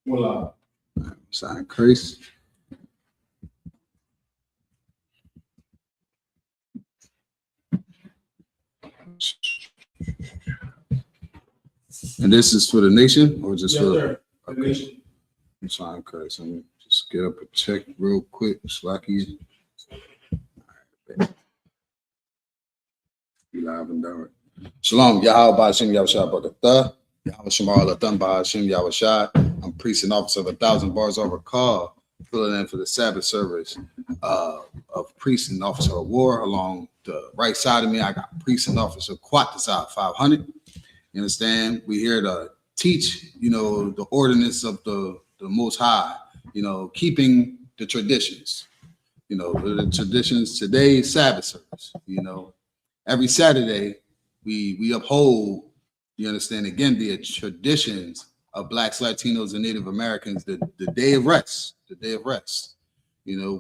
Voila. Sign Chris. And this is for the nation, or just for the nation? Sign Chris. Let me just get up a check real quick. Slacky. Be live and direct. Shalom, Yahweh Ba'Shem Yahushua Barakatah. Yahweh Shemar Latam Ba'Shem Yahushua. I'm priest and officer of 1,000 bars over call, filling in for the Sabbath service of priest and officer of war. Along the right side of me, I got priest and officer Quatazah 500. You understand? We're here to teach, the ordinance of the Most High, keeping the traditions. The traditions today, Sabbath service, every Saturday, we uphold, you understand, again, the traditions of Blacks, Latinos, and Native Americans, the day of rest,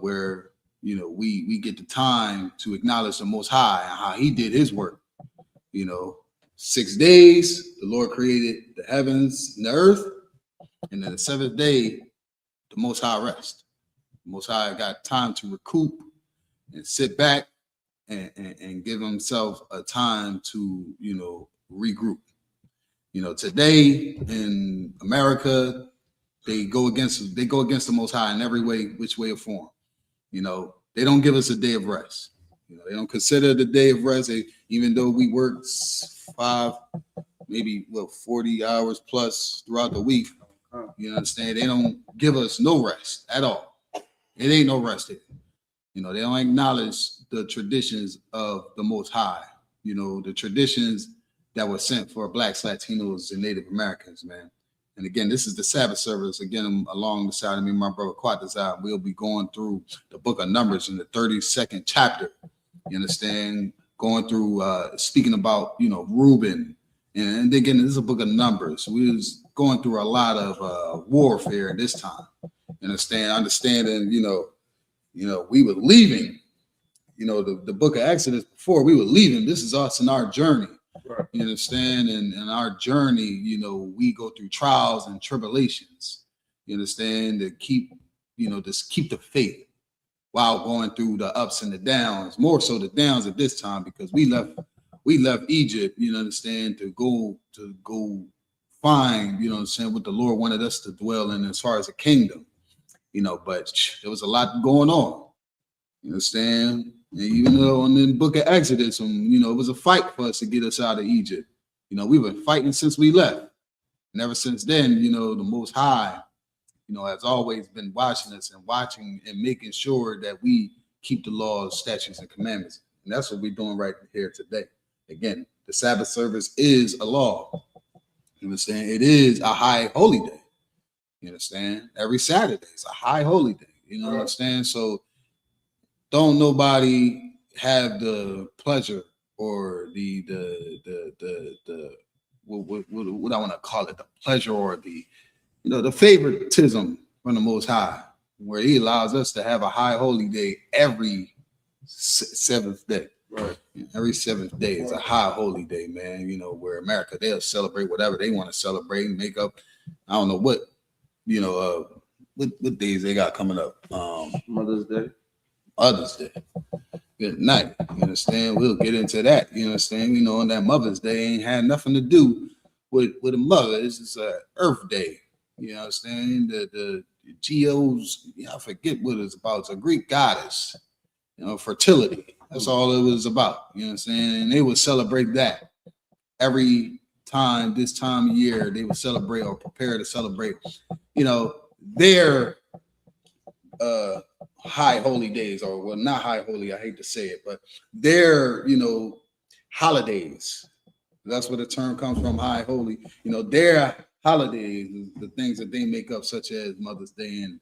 where, we get the time to acknowledge the Most High and how he did his work. 6 days, the Lord created the heavens and the earth, and then the seventh day, the Most High rest. The Most High got time to recoup and sit back and give himself a time to, regroup. Today in America, they go against the Most High in every way, which way or form. They don't give us a day of rest. They don't consider the day of rest, even though we work 40 hours plus throughout the week. You understand? They don't give us no rest at all. It ain't no rest here. They don't acknowledge the traditions of the Most High, the traditions that were sent for Blacks, Latinos, and Native Americans, man. And again, this is the Sabbath service. Again, along the side of me, my brother Quatazah, we'll be going through the book of Numbers in the 32nd chapter. You understand? Going through, speaking about, Reuben. And again, this is a book of Numbers. We was going through a lot of warfare at this time. You understand? Understanding, we were leaving, the book of Exodus before we were leaving. This is us in our journey. Right. You understand? And in our journey, we go through trials and tribulations. You understand? To keep, just keep the faith while going through the ups and the downs, more so the downs at this time, because we left Egypt, you understand, to go find, what the Lord wanted us to dwell in as far as a kingdom, but there was a lot going on, you understand? And even though in the book of Exodus, it was a fight for us to get us out of Egypt. We've been fighting since we left. And ever since then, the Most High, has always been watching us and making sure that we keep the laws, statutes, and commandments. And that's what we're doing right here today. Again, the Sabbath service is a law. You understand? It is a high holy day. You understand? Every Saturday is a high holy day. You know what I'm saying? So don't nobody have the pleasure or the what I want to call it, the pleasure or the the favoritism from the Most High, where he allows us to have a high holy day every seventh day. Right. Every seventh day is a high holy day, man. Where America, they'll celebrate whatever they want to celebrate and make up. I don't know what, what days they got coming up. Mother's Day. Good night. You understand? We'll get into that. You understand? On that Mother's Day ain't had nothing to do with a mother. It's just a Earth Day. You understand? The Geos, I forget what it's about. It's a Greek goddess, fertility. That's all it was about. You know what I'm saying? And they would celebrate that every time, this time of year, they would celebrate or prepare to celebrate, their high holy days, or well, not high holy, I hate to say it, but their, holidays. That's where the term comes from, high holy. Their holidays, the things that they make up, such as Mother's Day and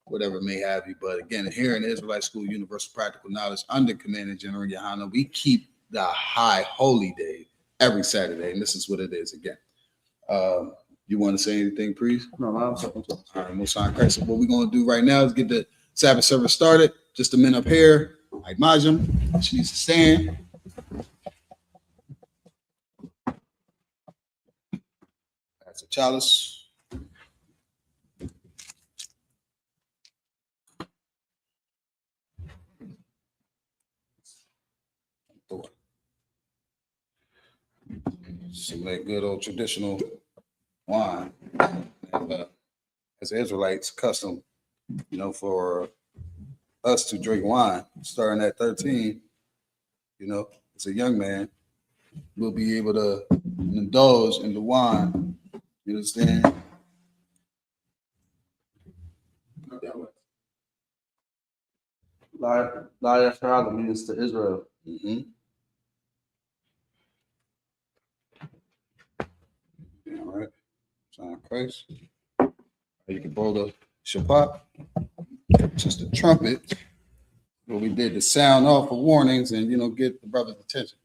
whatever may have you. But again, here in the Israelite School, Universal Practical Knowledge, under Commander General YAHANNA, we keep the high holy day every Saturday, and this is what it is again. You want to say anything, priest? No, I'm sorry. All right, Most High Christ. So what we're going to do right now is get the Sabbath service started. Just a minute up here. Like Majum, she needs to stand. That's a chalice. some of that good old traditional wine. And, as Israelites, custom, for us to drink wine starting at 13, as a young man, we'll be able to indulge in the wine. You understand? YAHANNA means to Israel. Mm-hmm. All right. Sign of Christ. You can blow the Shabbat, just the trumpet. What we did to sound off for warnings and get the brother's attention.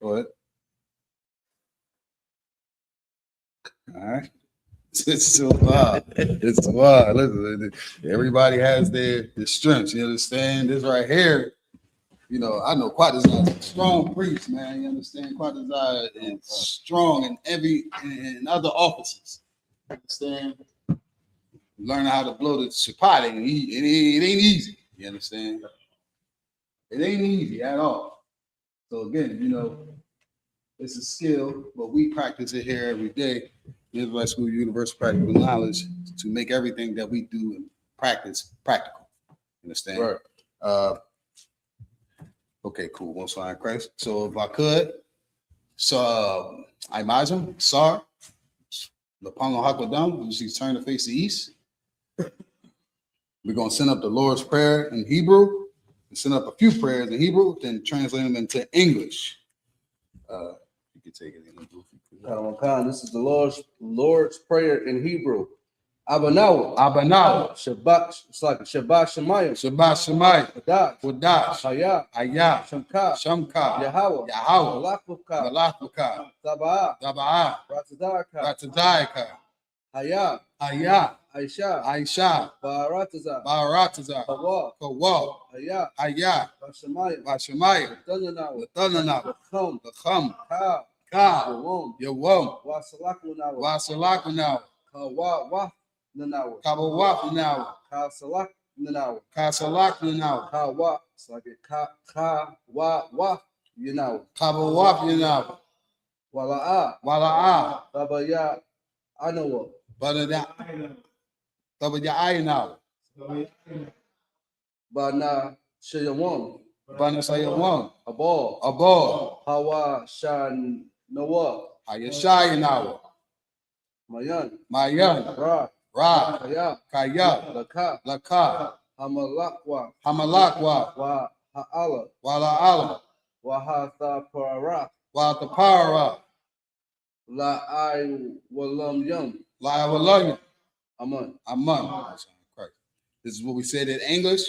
Go ahead. All right. It's so wild. It's wild. Listen, everybody has their strengths. You understand? This right here, I know Quatazar is a strong priest, man. You understand? Quatazar is strong in other offices. You understand? Learning how to blow the Shabbat, it ain't easy. You understand? It ain't easy at all. So again, it's a skill, but we practice it here every day. Israelite School Universal Practical Knowledge to make everything that we do in practice practical. Understand? Right. Okay, cool. One sign Christ. So if I could, I imagine, Sar, Lapano Hakwadam, you see, turn to face the east. We're going to send up the Lord's Prayer in Hebrew, and send up a few prayers in Hebrew, then translate them into English. You can take it in Hebrew. This is the Lord's Prayer in Hebrew. Abanawa. Shabbat. It's like Shabbat Shemayim. Wadash. Hayah. Shamka. Yahweh. Malachbuka. Taba'ah. Ratadaka. Hayah. Aisha. Barataza. Kawal. Hayah. Bashamayim. Latanana. Lacham. Ka. Yawam. Wasalakunawa. Kawawaf Nanawa. Kasalak Nanawa. Kawa. It's like a Kawawaf Yunawa. Wala'a. Tabaya Anawa. Tabaya Ayanawa. Bana Shayawam. Abal. Hawa Shan Nawa. Ayashayanawa. Mayan. Ra. Kaya. Laka. Hamalakwa. Wa Ha'ala. Wala. Wahathapara. Watapara. La'ai Walam Yum. La'awalanya. Aman. This is what we said in English.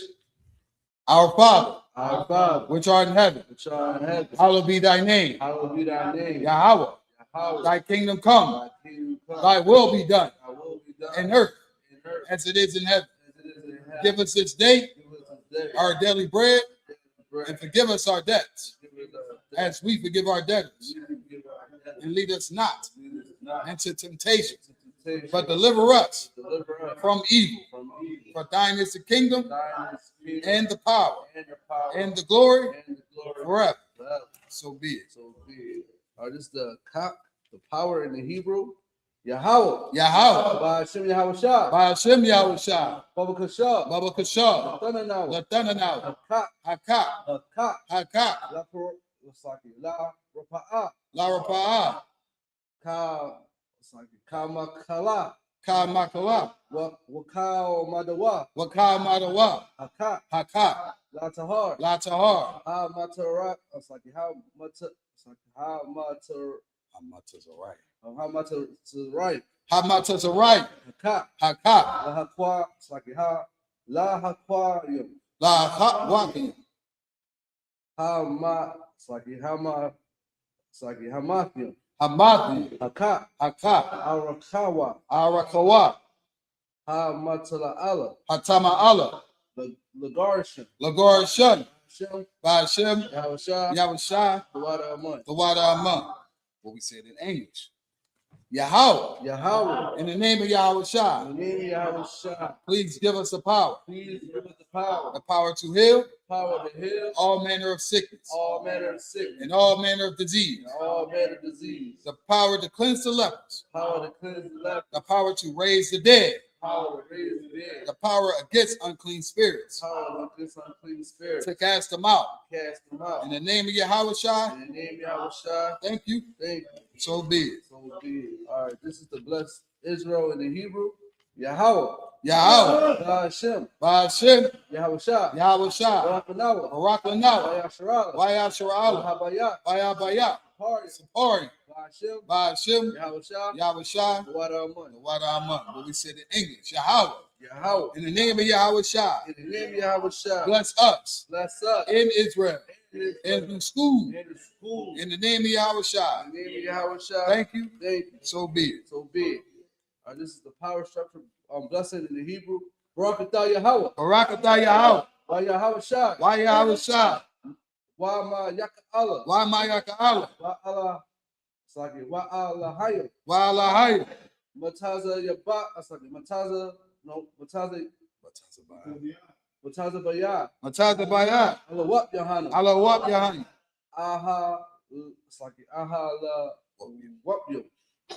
Our Father, which art in heaven, hallowed be thy name. Yahweh, thy kingdom come. Thy will be done in earth as it is in heaven. Give us this day our daily bread, and forgive us our debts as we forgive our debtors. And lead us not into temptation, but deliver us from evil. For thine is the kingdom and the power and the glory forever. So be it. This is the power in the Hebrew. Yahweh. Ba'ashem Yahushua. Baba Kasha. Latananaw. Haka. La Rapa'ah. Kamakala. Wakao Madawa. Haka. Latahar. How Matara. It's like how Matazariah. Haka. Lahakwa. It's like how Lahakwayim. Lahakwayim. Hamathim. Haka. Arakawa. Hatama'ala. Lagarshan. Ba'ashem. Yahushua. The water Aman. What we said in English. Yahweh. Yahweh. In the name of Yahweh In Shai, the name of Yahweh Shah. please give us the power. Please give us the The power to heal power to heal all manner of sickness all manner of sickness, and all manner of disease. and all manner of disease. The power to cleanse the lepers. Power to cleanse the leper. The power to raise the dead. Power to raise the dead. The power against unclean spirits. Power against unclean spirits. To cast them out. Cast them out. In the name of Yahweh Shai, In the name of Yahweh Shah. thank you. Thank you. So be it. So be it. All right, this is the blessed Israel in the Hebrew. Yahweh. Yahweh. Hashem. I.S.U.P.K. Yahweh Shah. Yahweh Shai. Barak Anawa. Barak Lanawa. Yasharala. YAHANNA. Habayat. YAHANNA. Party. Sapari. Hashem. I.S.U.P.K. Yahweh Shah. Yahweh Shai. What our money. What what we said in English. Yahweh. Yahweh. In the name of Yahweh Shai. In the name of Yahweh Shah. Bless us Bless us. in Israel. In In the school. the school. In the name of Yahweh Shai. In the name of Yahweh Shah. Thank you. Thank you. So be it. So be it. This is the power structure blessing in the Hebrew. Barakatah Yahweh. Barakatah Yahweh. Wa Yahweh Shah. Yahweh Shai. Wa ma yaka Allah. Ma yaka Allah. Wa Allah. It's like it. Wa Allah Hayy. Allahayim. Mataza Yaba. It's like it. Mataza. No. Mataza. Mataza Bayah. Mataza Bayah. Allah Wap Yahanna. Allah Wap Yahanna. Aha. It's like it. Aha la Wap Yo.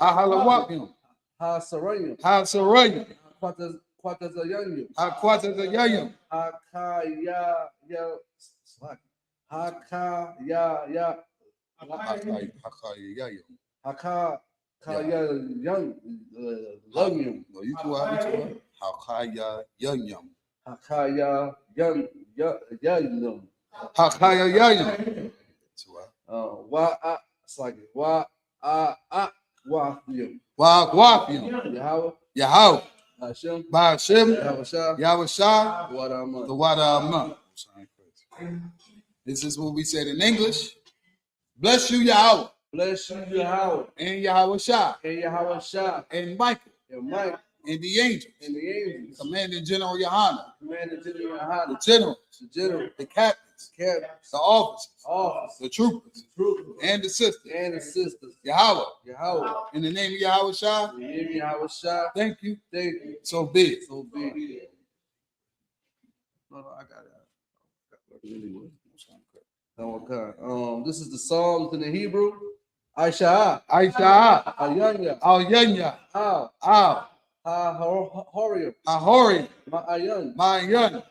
Aha la Wap Yo. Ha Sarayim. Ha Sarayim. Quataza Yanyo. Ha Quataza Yayim. Hakaya ya Hakaya ya Hakaya Hakaya young Lungum. No, you too high. Hakaya Yayim. Hakaya young young Hakaya Yayim. Wa it's like wa Wafim. Wa Wafim. Yahweh. Yahweh. Hashem. Hashem. Yahweh Shah. Yahweh Shah. What am I? The Wada. This is what we said in English. Bless you, Yahweh. Bless you, Yahweh. And Yahweh Shah. And Yahweh Shah. And Michael. And Mike. And the angels. And the angels. Commanding General YAHANNA. Commander General YAHANNA. The generals. The general. The captains. Captains. The officers. Officers. The troopers. Troopers. And the sisters. And the sisters. Yahweh. Yahweh. In the name of Yahweh Shah. In the name of Yahweh Shah. Thank you. Thank you. So be it. So be it. No, I got it. Okay. This is the Psalms in the Hebrew. I.S.U.P.K. I.S.U.P.K. Ayanya. Al-Yanya. Al. Al. Ha-Horium. Ahori. Ma'ayan. Ma'ayan.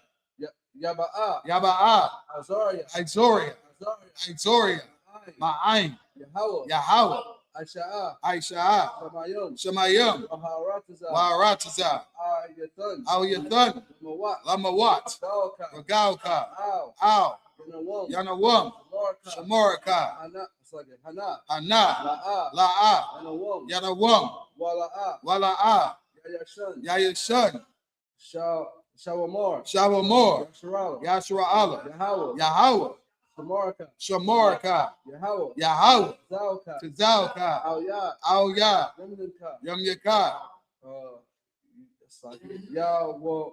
Yaba'a. Yaba'a. Azaria. Izoria. Azaria. Izoria. Ayin. Ma'ayin. Yahweh. Yahweh. I.S.U.P.K. I.S.U.P.K. Shamayim. Shemayim. Aharataza. Wa'arataza. Ayathan. Al-Yathan. Mawat. Lamawat. Dalka. Regalka. Al. Al. Yanawam. Yanawam. Shamorka. Shamorka. Hana. It's like it. Hana. Anna. La'a. La'a. Yanawam. Yanawam. Wala'a. Wala'a. Yayashan. Yayashan. Shawamor. Shawamor. Yasharala. Yashara'ala. Yahweh. Yahweh. Shamorka. Shamorka. Yahweh. Yahweh. Zalka. Tizalka. Al-Yah. Al-Yah. Remnanka. Yamyaka. It's like it. Yahweh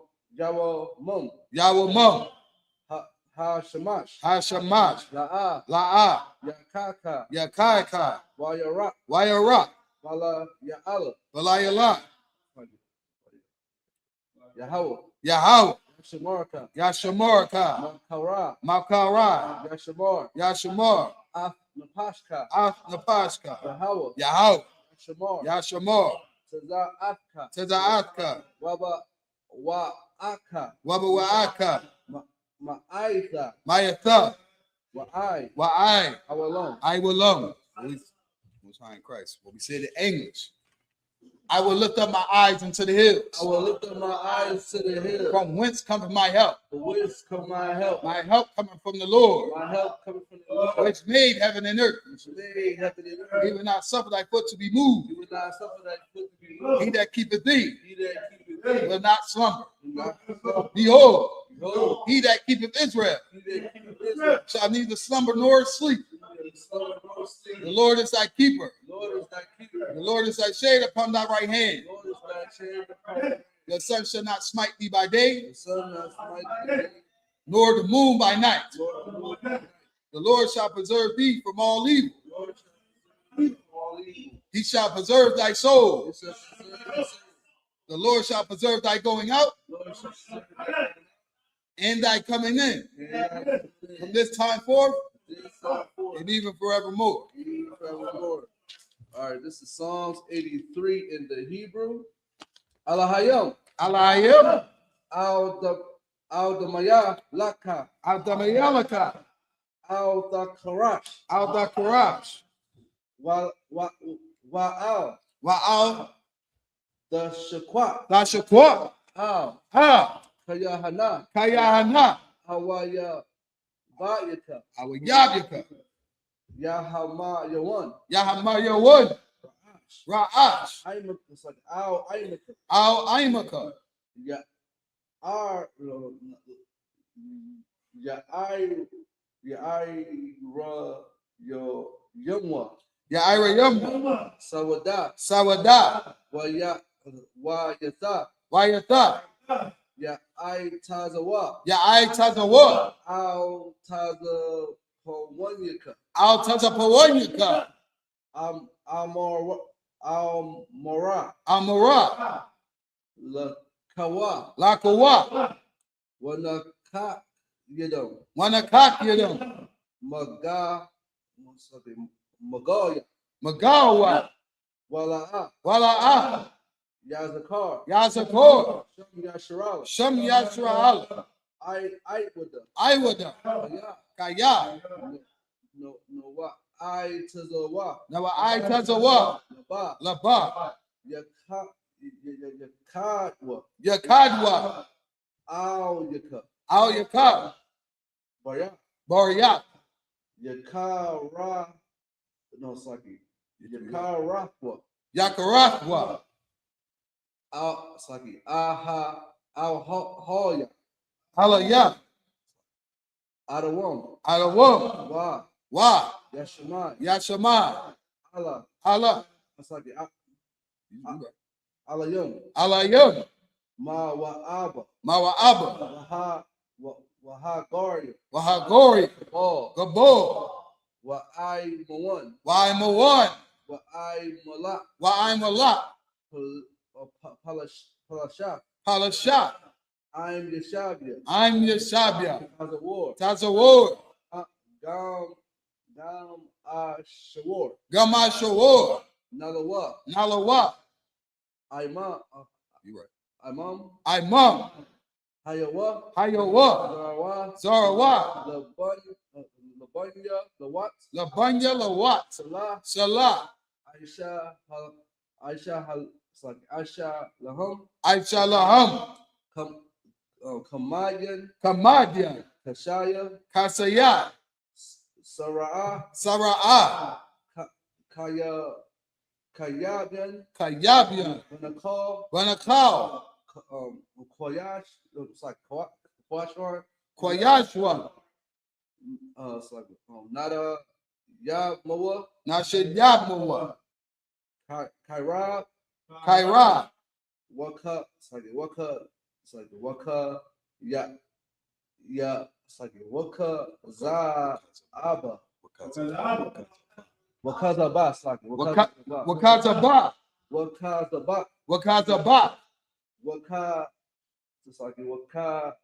Mum. Yahweh Mum. Ha-Shamash. Hashamash. La'a. La'a. Yakaka. Yakaika. Wayarak. Wayarak. Wala Ya'ala. Walayala. Yahweh. Yahweh. Shamarka. Yashamorka. Makara. Makara. Yashamar. Yashamor. Af Napashka. Napashka. Yahweh. Yahweh. Shamar. Yashamor. Taza'atka. Taza'atka. Waba Wa'aka. Wabawa'aka. Ma'aitha. Mayatha. Wa'ai. Wa'ai. Awalon. I will alone. Most High in Christ. What we said in English. I will lift up my eyes into the hills. I will lift up my eyes to the hill. From whence cometh my help? From whence come my help? My help coming from the Lord, My help coming from the Lord. which made heaven and earth. Which made heaven and He earth. will not suffer thy foot to be moved. He will not suffer thy foot to be moved. He that keepeth thee He that keepeth thee will not slumber. will not slumber. Behold, Behold, he that keepeth Israel he that keepeth Israel shall neither slumber nor sleep. will slumber nor sleep. The Lord is thy keeper. The Lord is thy keeper. The Lord is thy shade upon thy right hand. The Lord is thy shade upon thee. The sun shall not smite thee by day, The sun not smite thee, nor the moon by night. nor the moon by night. The Lord shall preserve thee from all evil. The Lord shall keep all evil. He shall preserve thy soul. He shall preserve thy soul. The Lord shall preserve thy going out Lord shall preserve thy going out and thy coming in and thy coming in. from this time forth This time forth, and even forevermore. even forevermore. All right, this is Psalms 83 in the Hebrew. Alahayam. Alayim. Al-Damaya Laka. Adamayalaka. Al-Dakarash. Aldakarash. Wa'al. Wa'al. The Shaqwa. Lashakwa. Al. Ha. Kayahana. Kayahana. Hawaya Bayaka. Awayabika. Yahama Yawan. Yahamayawood. Ra'ash. It's like Al Aimaka. Al Aimaka. Ya Ar Ya Ra Yo Yumwa. Ya'irayum. Sawada. Sawada. Wa Yatha. Wayata. Ya Tazawa. Ya'ai Tazawa. Al Taza Pawanyaka. Al Tazapawanyaka. Mora. Amara. La Kawa. Lakawa. Wanaka Yadam. Wanakak yadam. Magaya. Magawa. Wala'a. Wala'a. Yazakar. Yazakor. Sham Yasharala. Sham Yasra'al. I with them. Iwada. Yeah. Kaya. No what? I to the what? Now I Tazawa. Ba. Laba. Yakadwa. Yakadwa. Al Yaka. Al Yakab. Baya. Boriak. Yakara. No, Saki. Yakarakwa. Yakarakwa. Al Saki. Aha. Al Hoya. Alaya. Adawam. Alawam. Wa. Wa. Yashamai. Yashama. Allah. Allah. Saki. Alayum. Alayum. Ma wa Abba. Mawa'aba. Waha Gari. Wahagori. Ball. Gabo. Wa I Mawan. Wa'aimawan. Wa I Malak. Wa'aimalak. Palasha. Palasha. I'm Yashabia. I'm Yashabia. As a war. Tazawor. Gam Shawar. Gamashawor. Nalawa. Nalawa. Imam. You right. Imam. Imam. Hayawa. Hayawa. Zarawa. Zarawa. Labanya. Lawat. Labanya Lawat. Salah. Salah. Aisha Laham. Aisha Laham. Kamadian. Kamadian. Kashaya. Kasaya. Sara'ah. Sara'ah. Kayabian. Kayabian. Banakal. Banakal. Koyash. It's like Koyashwar. Koyashwa. It's like Nada Yabmoa. Nashid Yabmoa. Kaira. Kaira. Waka. It's like Waka. It's like Waka. Yeah. It's like Waka. Za Abba. Wakazaba. It's like Wakazaba. Wakazaba. Wakazaba. Wakazaba. Waka. It's like Waka.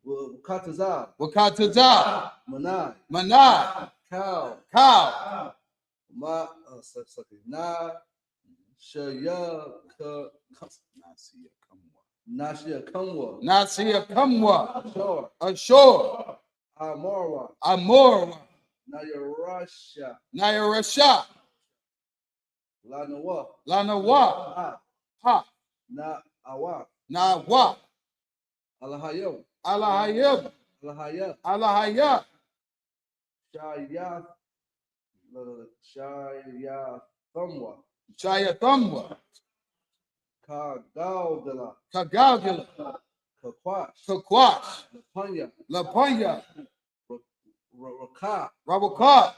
Wakataza. Wakataza. Manai. Manai. Cow. Cow. Ma. It's like Na. Shaya. Nashia Kamwa. Nasia Kamwa. Ashore. Ashore. Amora. Amora. Nayarasha. Nayarasha. Lanawa. Lanawa. Ha. Ha. Na Awa. Nawa. Alahayim. Alahayim. Alahaya. Alahaya. Shaya. Shaya Thamwa. Shaya Thamwa. Kagalgala. Kagalgala. Kakwash. Kakwash. Lapanya. Lapanya. Raka. Rabaka.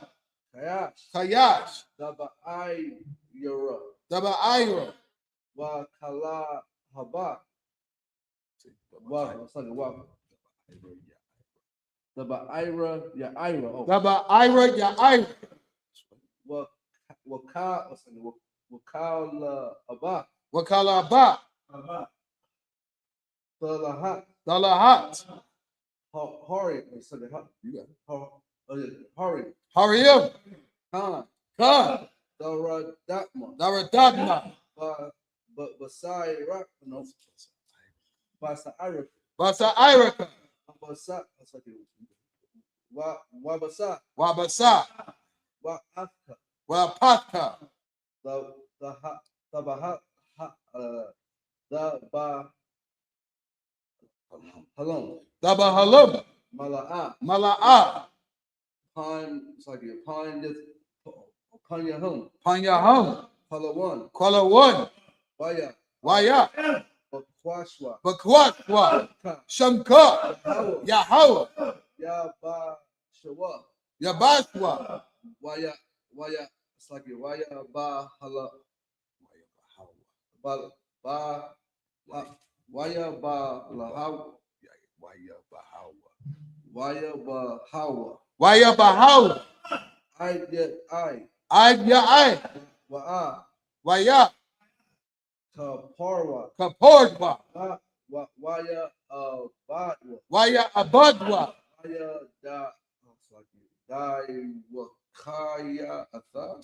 Kayash. Kayash. Daba Ayura. Daba Ira. Wakala Haba. Daba Ira. Ya Ira. Daba Ira. Ya Ira. Wakalaba. Dalahat. Hurry. You got it. Hurry. Hurry up. Khan. Come. Daradatma. Daradagma. But Basai Rock, no. Basa Iraq. Basa Iraka. Basa. Wabasa. Wabasa. Wa'afka. Wapaka. The Baha. The Ba. Halom. Daba halum. Mala'a. Mala'a. Pine. It's like a pine. Just upon your home. Panyahum. Palawan. Kuala one. Waya. Waya. Bakwashwa. Bakwatwa. Shamka. Yahweh. Yaba Shawa. Yabaswa. Waya. It's like a Waya Ba Hala. Ba. Waya Ba Lahaw. Waya Ba Hawa. Waya Bahaw. I. Ya Wa'a. Waya. Kaparwa. Kapordwa. Waya Badwa. Waya Abadwa. Waya Da. It's like Dai Wakaya Atha.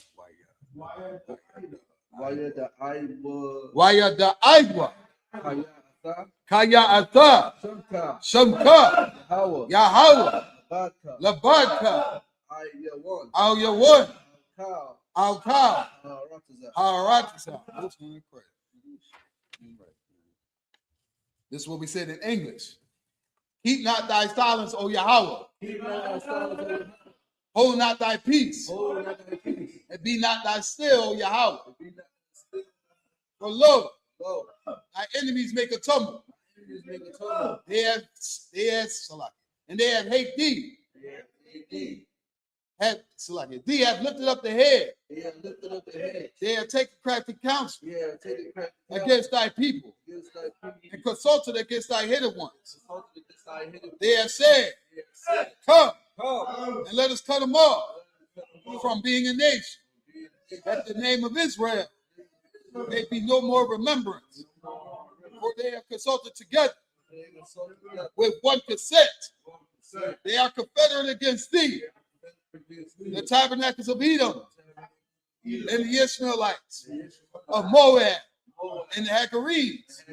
Waya Da Iwa. Waya da Aidwa. Kaya Atha. Kaya Atha. Shamka. Shamka. Hawa. Yahweh. Badka. Labadka. Ayawan. Al Yawan. Cow. Al Ka. Rataza. Haratza. This is what we said in English. Keep not thy silence, O Yahweh. Keep not thy silence, Hold not thy peace. hold not thy peace. And be not thy still, O Yahweh. Be not still. For lo, Lo. thy enemies make a tumble. Enemies make a tumble. They have and they have hate thee. Indeed. Thee have lifted up the head. They have lifted up the head. They have taken crafty counsel They have taken credit against thy people against thy people. and consulted against thy hidden ones. Consulted against thy hidden. They have said, They have said, come come. and let us cut them off from being a nation, that the name of Israel may be no more remembrance. For they have consulted together with one consent. They are confederate against thee, the tabernacles of Edom, and the Ishmaelites of Moab, and the Hagarenes,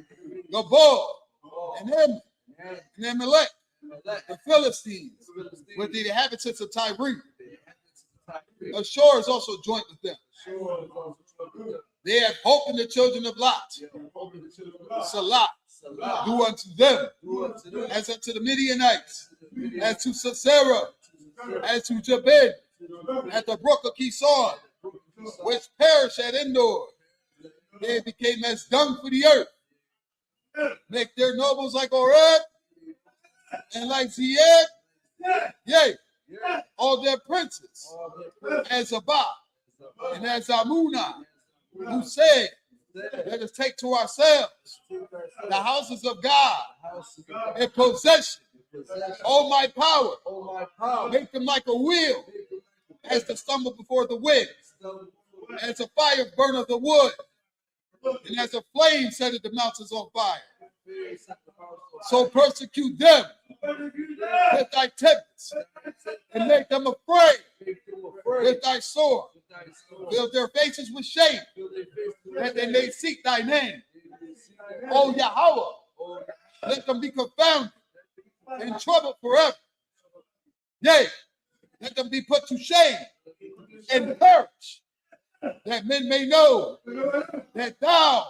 Gabor, and Ammon, and Amalek, the Philistines, with the inhabitants of Tyre. Ashur is also joint with them. They have hope in the children of Lot. Salah, do unto them as unto the Midianites, as to Sisera, as to Jabin, at the brook of Kison, which perished at Endor. They became as dung for the earth. Make their nobles like Oreb and like Zied, yea, all their princes, as Abba and as Amunah, who said, let us take to ourselves the houses of God in possession. Oh, my power, make them like a wheel, as to stumble before the wind, as a fire burneth the wood, and as a flame setteth the mountains on fire. So persecute them with thy tempest, and make them afraid with thy sword. Fill their faces with shame, that they may seek thy name. O Yahweh, let them be confounded and troubled forever. Yea, let them be put to shame and perish, that men may know that thou,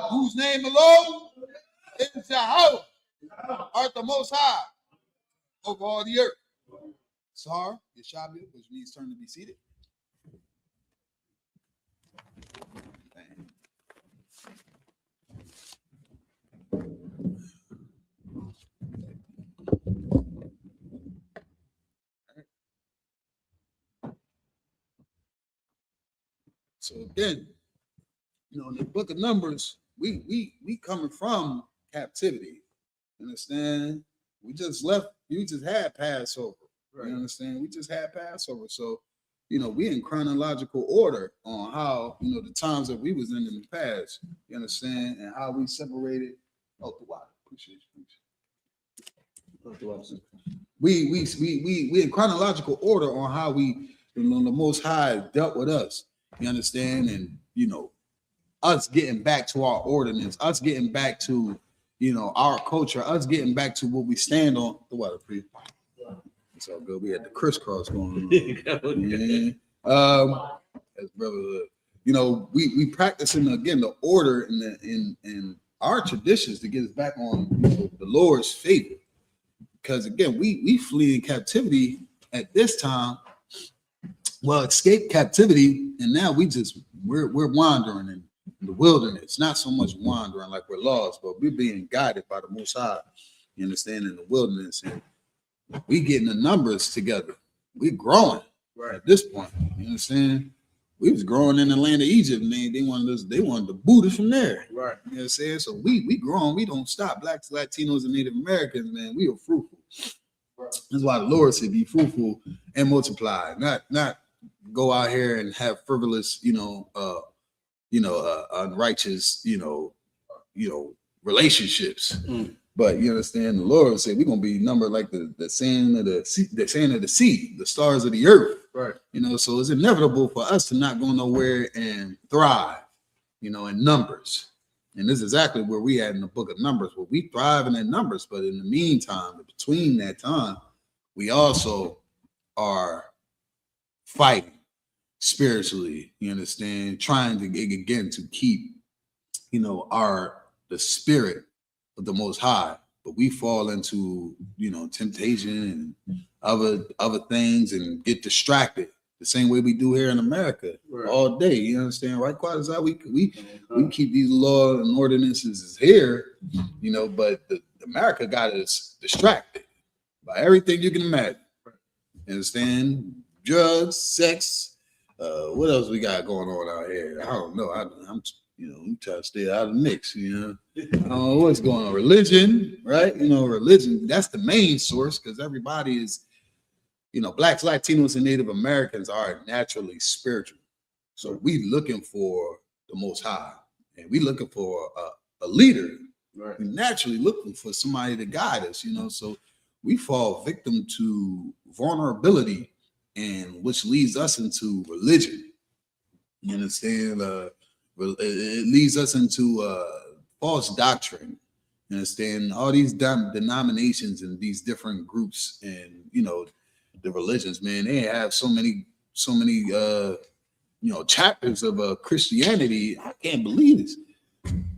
whose name alone is Yahweh, art the most high over all the earth. Sar, Yeshabi, which means turn to be seated. So again, in the book of Numbers, we coming from captivity. Understand? We just left. You just had Passover. Right. You understand? We just had Passover. So we in chronological order on how, the times that we was in the past, you understand, and how we separated. Oh, the water. Appreciate you. We in chronological order on how we, the Most High dealt with us. You understand, and us getting back to our ordinance, us getting back to, our culture, us getting back to what we stand on. The water, please. It's all good. We had the crisscross going on. As brotherhood. We practicing again the order in our traditions to get us back on the Lord's favor. Because again, we flee in captivity at this time. Well, escape captivity, and now we're wandering in the wilderness. Not so much wandering like we're lost, but we're being guided by the Most High. You understand, in the wilderness, and we getting the numbers together. We're growing at this point. You understand? We was growing in the land of Egypt, and they wanted to boot us from there. Right. You know what I'm saying? So we growing, we don't stop. Blacks, Latinos, and Native Americans, man, we are fruitful. Right. That's why the Lord said, be fruitful and multiply. Not go out here and have frivolous, unrighteous, relationships. But you understand, the Lord said we're gonna be numbered like the sand of the sea, the stars of the earth. Right. So it's inevitable for us to not go nowhere and thrive, in numbers. And this is exactly where we at in the book of Numbers, where we thriving in numbers. But in the meantime, between that time, we also are fighting spiritually, you understand, trying to again to keep, the spirit of the Most High. But we fall into, temptation and other things and get distracted the same way we do here in America all day. You understand, right? Quite as we keep these laws and ordinances here, but America got us distracted by everything you can imagine. You understand? Drugs, sex, what else we got going on out here? I don't know. I'm trying to stay out of the mix, I don't know what's going on. Religion, right? Religion, that's the main source, because everybody is, Blacks, Latinos, and Native Americans are naturally spiritual. So we looking for the Most High, and we looking for a leader. Right. We're naturally looking for somebody to guide us, so we fall victim to vulnerability, and which leads us into religion. You understand? It leads us into false doctrine. You understand? All these denominations and these different groups and the religions, man, they have so many chapters of Christianity. I can't believe this.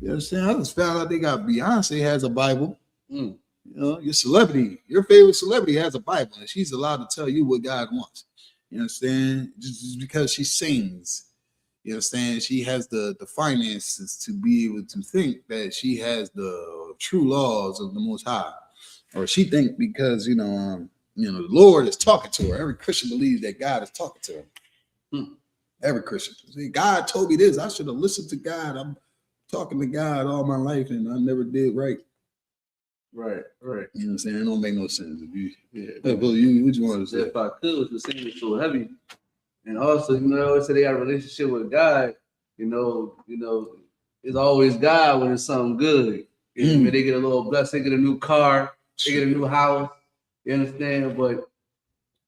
You understand? I just found out they got Beyonce has a Bible. Your celebrity, your favorite celebrity has a Bible, and she's allowed to tell you what God wants. You understand? Just because she sings. You understand? She has the finances to be able to think that she has the true laws of the Most High, or she think because the Lord is talking to her. Every Christian believes that God is talking to her. Every Christian. See, God told me this. I should have listened to God. I'm talking to God all my life, and I never did right. Right. You know what I'm saying? It don't make no sense. What you want to say? If I could, the sin is so heavy. And also, I always say they got a relationship with God. It's always God when it's something good. I mean, they get a little blessed, they get a new car, they get a new house. You understand? But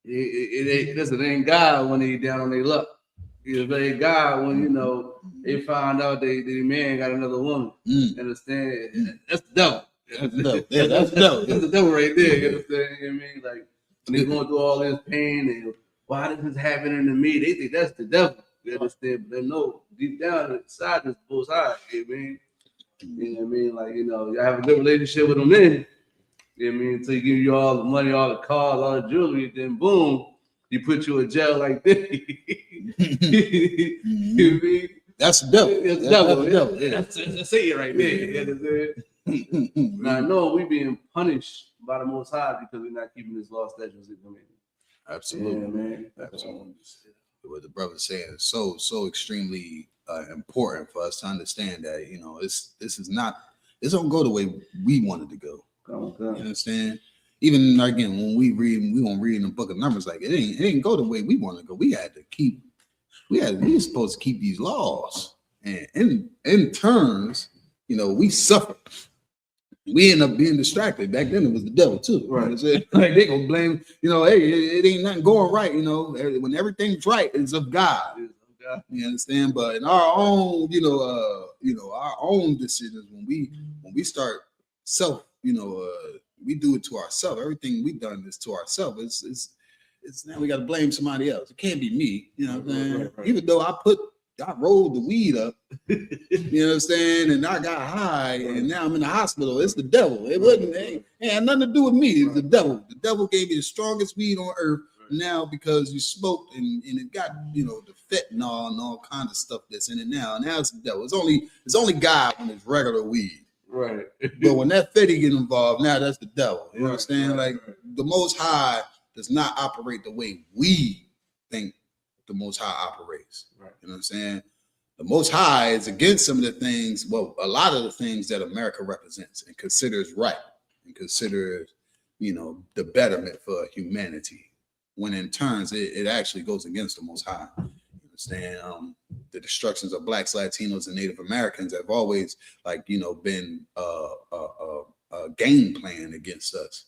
it ain't God when they down on their luck. It ain't God when they find out they man got another woman. You understand? That's the devil. That's the devil. Yeah, that's the devil. That's the devil right there. You understand? What I mean? Like when they going through all this pain and why this is happening to me? They think that's the devil. You understand? But they know deep down inside this Most High. You know what I mean? You know what I mean? Like, you have a good relationship with them then. You know what I mean? Until you give you all the money, all the cars, all the jewelry, then boom, you put you in jail like this. You know what I mean? That's the devil. That's the devil. Yeah. That's it right there. You understand? Now I know we being punished by the Most High because we're not keeping His law, statutes, and commandments. Absolutely, yeah, man. Absolutely. What the brother's saying is so extremely important for us to understand that this don't go the way we wanted to go. You understand? even again, when we gonna read in the book of Numbers, like it ain't go the way we want to go. We were supposed to keep these laws. And in turns, we suffer. We end up being distracted. Back then, it was the devil too. Right. Like they gonna blame, hey, it ain't nothing going right. When everything's right, it's of God. You understand? But in our own, our own decisions, when we start self, we do it to ourselves. Everything we've done is to ourselves. It's now we got to blame somebody else. It can't be me. You know what I'm saying? Right. Even though I rolled the weed up, you know what I'm saying? And I got high and now I'm in the hospital. It's the devil. It had nothing to do with me. It's the devil. The devil gave me the strongest weed on earth. Now because you smoked and it got, the fentanyl and all kinds of stuff that's in it now. Now it's the devil. It's only God when it's regular weed. Right. But when that fetty get involved, now that's the devil. You understand? The Most High does not operate the way we think the Most High operates. Right. You know what I'm saying? The Most High is against some of the things, a lot of the things that America represents and considers right and considers, the betterment for humanity. When in turns, it actually goes against the Most High. You understand? The destructions of Blacks, Latinos, and Native Americans have always, been a game plan against us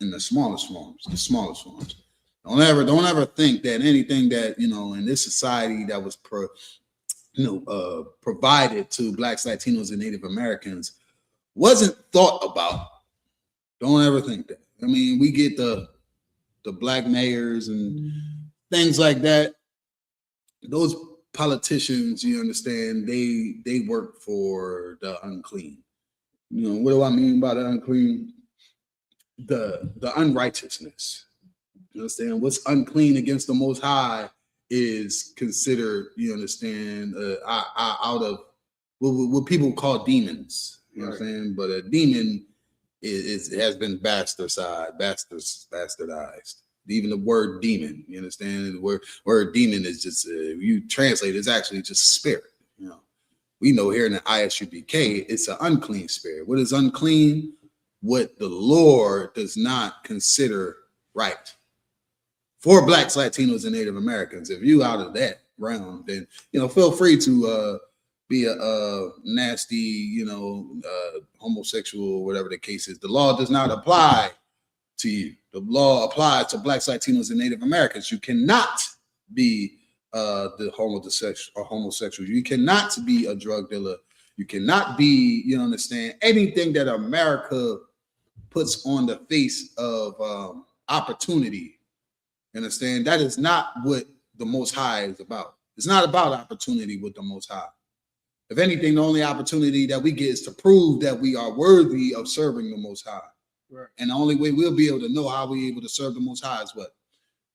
in the smallest forms. Don't ever think that anything that, in this society that was provided to Blacks, Latinos, and Native Americans wasn't thought about. Don't ever think that. I mean, we get the black mayors and things like that. Those politicians, you understand, they work for the unclean. What do I mean by the unclean? The unrighteousness. You understand? What's unclean against the Most High is considered, you understand, out of what people call demons. You know what I'm saying? But a demon has been bastardized. Even the word demon, you understand? The word demon is just, if you translate, it's actually just spirit. We know here in the I.S.U.P.K, it's an unclean spirit. What is unclean? What the Lord does not consider right for Blacks, Latinos, and Native Americans. If you out of that realm, then feel free to be a nasty, homosexual, whatever the case is. The law does not apply to you. The law applies to Blacks, Latinos, and Native Americans. You cannot be the homosexual. You cannot be a drug dealer. You cannot be, anything that America puts on the face of opportunity. Understand? That is not what the Most High is about. It's not about opportunity with the Most High. If anything, the only opportunity that we get is to prove that we are worthy of serving the Most High. Right. And the only way we'll be able to know how we're able to serve the Most High is what?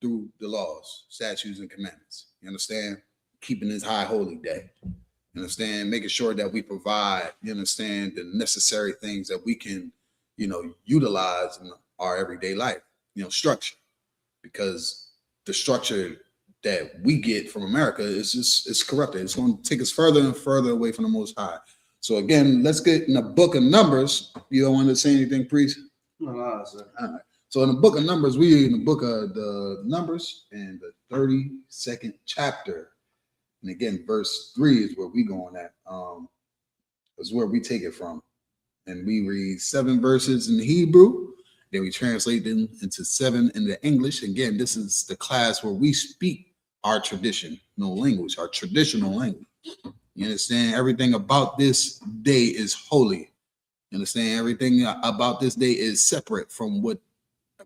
Through the laws, statutes, and commandments. You understand? Keeping this high holy day. You understand? Making sure that we provide, the necessary things that we can, utilize in our everyday life. Structure. Because the structure that we get from America is corrupted. It's going to take us further and further away from the Most High. So again, let's get in the book of Numbers. You don't want to say anything, priest? No, sir. All right. So in the book of Numbers, we in the book of the Numbers and the 32nd chapter. And again, verse 3 is where we going at. Is where we take it from. And we read 7 verses in the Hebrew. Then we translate them into 7 in the English. Again, this is the class where we speak our traditional language, our traditional language. You understand? Everything about this day is holy. You understand? Everything about this day is separate from what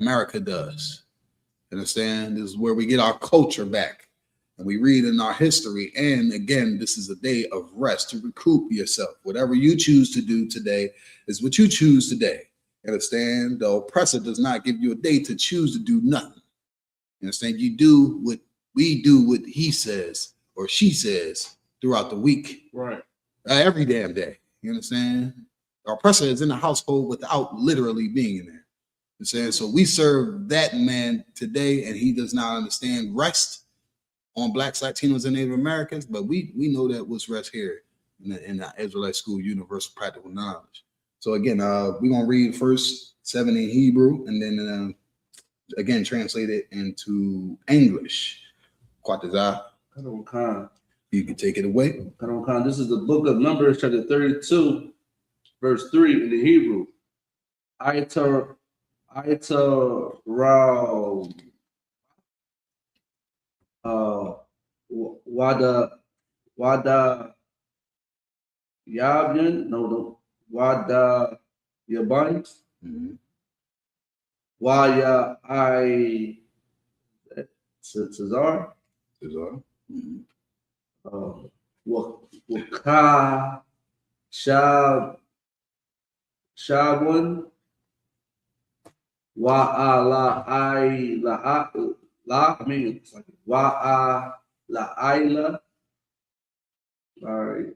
America does. You understand? This is where we get our culture back. And we read in our history. And again, this is a day of rest to recoup yourself. Whatever you choose to do today is what you choose today. You understand? The oppressor does not give you a day to choose to do nothing. You understand? You do what we do, what he says or she says throughout the week. Right. Every damn day. You understand? The oppressor is in the household without literally being in there. You understand? So we serve that man today, and he does not understand rest on Blacks, Latinos, and Native Americans, but we know that what's rest here in the Israelite School Universal Practical Knowledge. So again, we're gonna read first 7 in Hebrew, and then again translate it into English. Quatazah, you can take it away. This is the book of Numbers, chapter 32, verse 3 in the Hebrew. Aita Rao Wada Yabyan, no, Wada Yaban, Waya I Cesar, Waka Shabun, Wa'ala I La, I mean, it's like Wa'a La Ila. All right.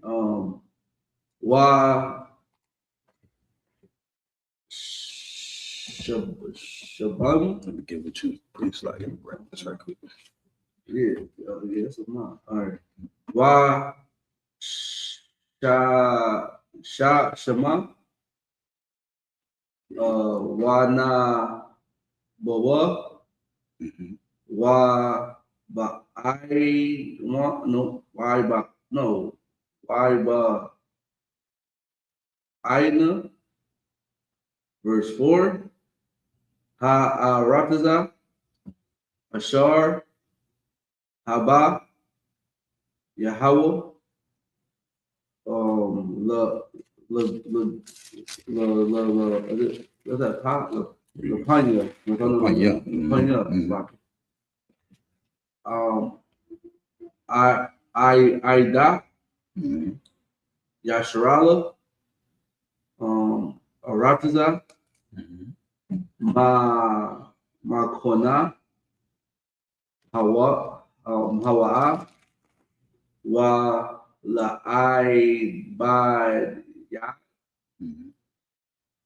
Wa Shabam. Let me get with you. Please like it. That's right quick. Yeah, yeah, that's a mom. All right. Wa Shama. Wa na Bawa. Wa ba I want no why ba no why ba Aina. Verse 4. Rataza, Ashar, Haba, Yahweh, what's that? Lapanya, Ida, Yasharala, Arataza, Makona, Hawa, Wa La'ai Bad Ya,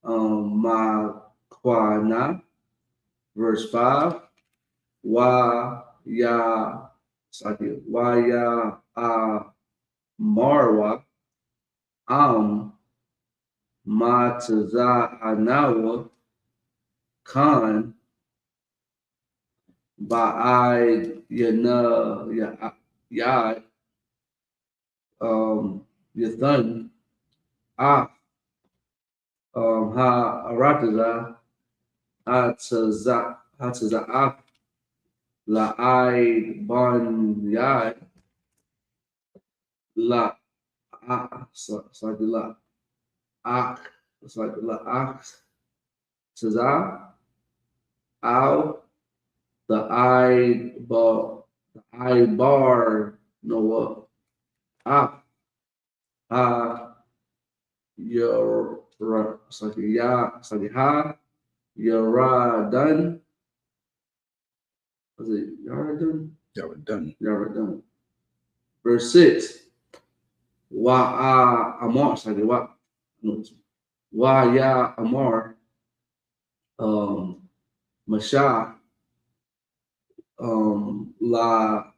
Makwana, verse 5, Wa Ya Marwa, Mataza Anawa, Khan, Ba'ai Yana Ya, Yathan, Ha Arataza, Hataza La'ai Ban Yai, La it's like the La Ak, it's like the La Ak, Taza, Al, the I bar Noah, Ah, your it's like it's like Ha, Yaradan, was it Yaradan? Yaradan. Verse 6. Amar, it's like Ya Amar, Masha, La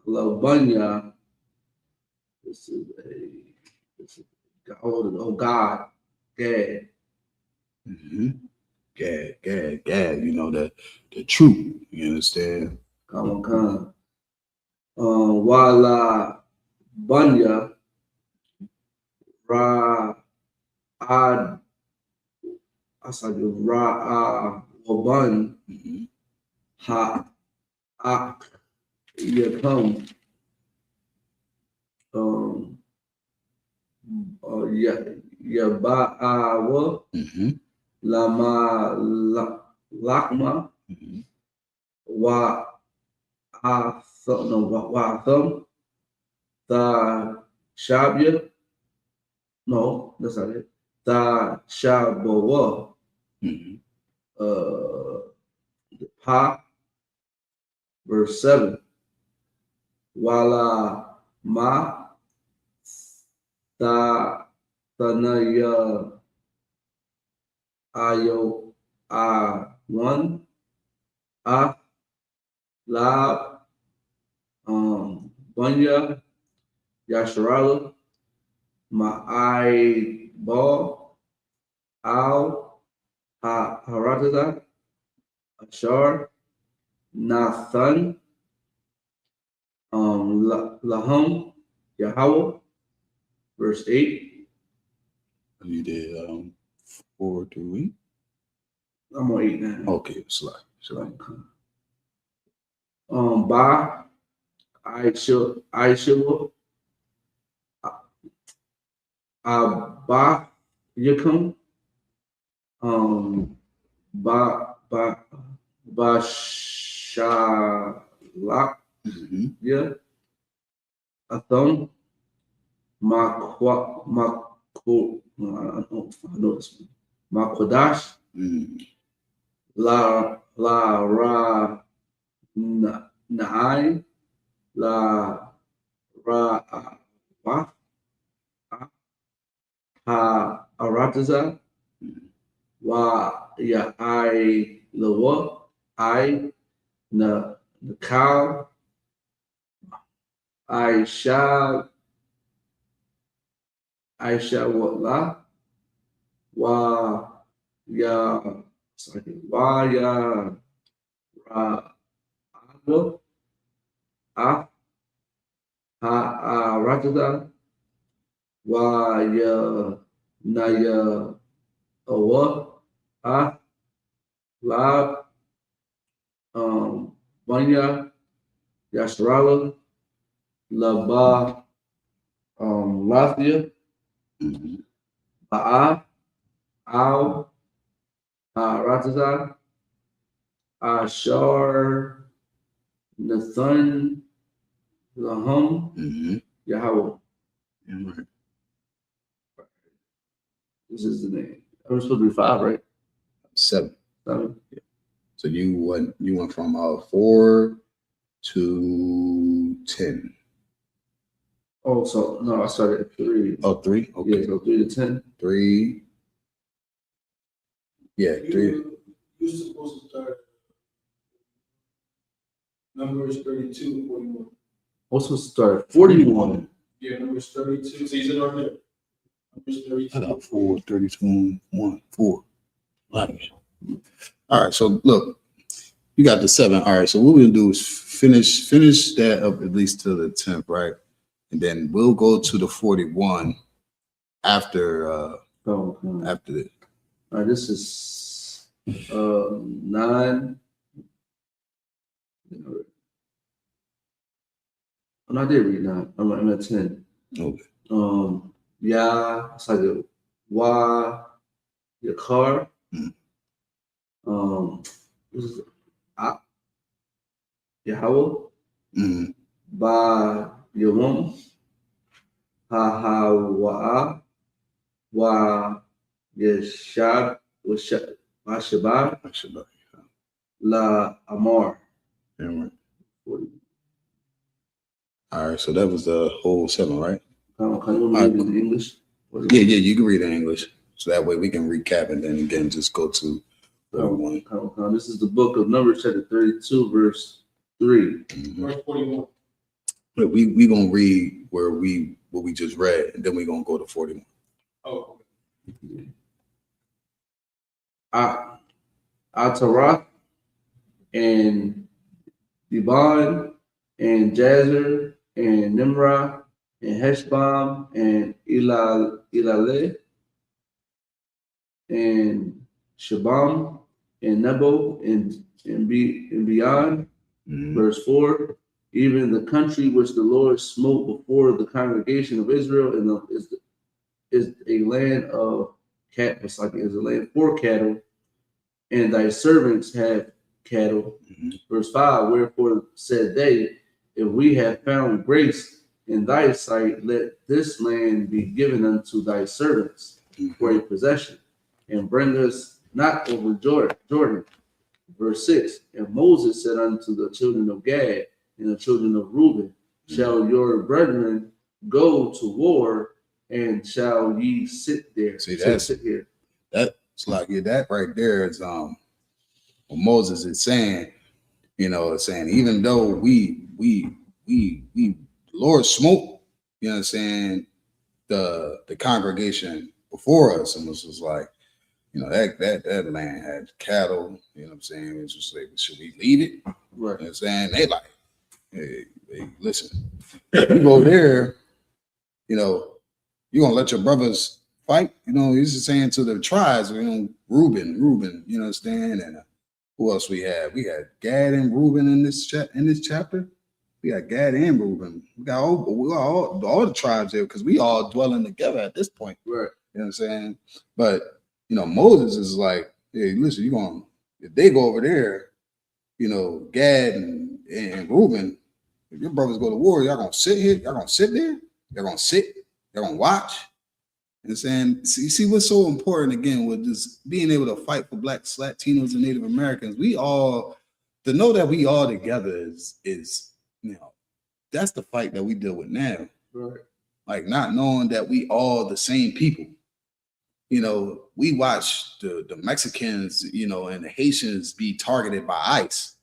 Bunya. This is God, Gad. Gad, you know, the truth, you understand? Come. Wala Bunya, Ra Ad, I said Ra Waban, Ha Ak Yakum, Yaba'awa, Lama Lakma, Wa Atham, the Shabya. No, that's not it. The Shabawa, Pa, verse 7. Wala Ma, the Tanaya Ayo A1, A Lab, Bunya, Yasharala, Ma'ai Ball, Al Haratazah, Ashar, Nathan, Laham, Yahweh, verse 8. You did 4 through 8. I'm on 8 now. Okay, slide. Ba, I.S.U.P.K, Ba, Yakum, Ba Shalak, yeah, Atham, I know this one. Makodash, La Ra Naai, La Ra Ha Arataza, Wa Ya I Lawa, I Nakal, I shall Wala, Wa Ya Wa Ya Ra Agwa, Ha Arataza, Wa Ya Naya Awa, La Banya Yasharala, Laba Lathia, Ba'a, Al, Rataza, Ashar, Nathan, Laham, Yahweh. This is the name. I'm supposed to be 5, right? 7. 7. Yeah. So you went from 4 to 10. Oh, so no, I started at 3. Oh, 3? Okay. Yeah, so 3 to 10. 3. Yeah, 3. You're supposed to start Numbers 32 and 41. I'm supposed to start at 41. Yeah, Numbers 32. So you said right there. Numbers 32. I got 4, 32, 1, 4. Right. All right. So look, you got the 7. All right. So what we're gonna do is finish that up at least to the 10th, right? And then we'll go to the 41 after after this. All right, this is 9. And I did read 9. I'm at 10. Okay. Yeah, it's like a Y, your car. This is Yahweh. By your woman. Ha wa Yeshab Shabbat La Amar. Yeah, right. All right, so that was the whole 7, right? Can you read it in English? Yeah, you can read it in English. So that way we can recap and then again just go to 41. This is the book of Numbers, chapter 32, verse 3. Verse 41. We gonna read what we just read, and then we're gonna go to 41. Oh. Atarak and Dibon and Jazer and Nimrah and Heshbon and Ilaleh and Shabam and Nebo and beyond. Verse 4. Even the country which the Lord smote before the congregation of Israel is a land of cat. It's like is a land for cattle, and thy servants have cattle. Verse 5. Wherefore said they, if we have found grace in thy sight, let this land be given unto thy servants for a possession, and bring us not over Jordan. Verse 6. And Moses said unto the children of Gad and the children of Reuben, shall your brethren go to war, and shall ye sit there? See, sit here. That's like that right there is what Moses is saying. It's saying even though we Lord smote, the congregation before us, and was like, You know, that land had cattle, you know what I'm saying? It's just like, should we leave it? Right. You know what I'm saying? They like, hey, listen, you go there, you know, you gonna let your brothers fight? You know, he's just saying to the tribes, you know, Reuben, you know what I'm saying? And who else we had? We had Gad and Reuben in this chapter. We got Gad and Reuben. We got all the tribes there because we all dwelling together at this point. Right. You know what I'm saying? But you know, Moses is like, hey, listen, if they go over there, you know, Gad and Reuben, if your brothers go to war, y'all gonna sit here, y'all gonna sit there, y'all gonna sit, y'all gonna watch. You know what I'm saying? See what's so important again with just being able to fight for Blacks, Latinos, and Native Americans. To know that we all together is you know, that's the fight that we deal with now. Right. Like not knowing that we all the same people. You know, we watch the Mexicans, you know, and the Haitians be targeted by ICE.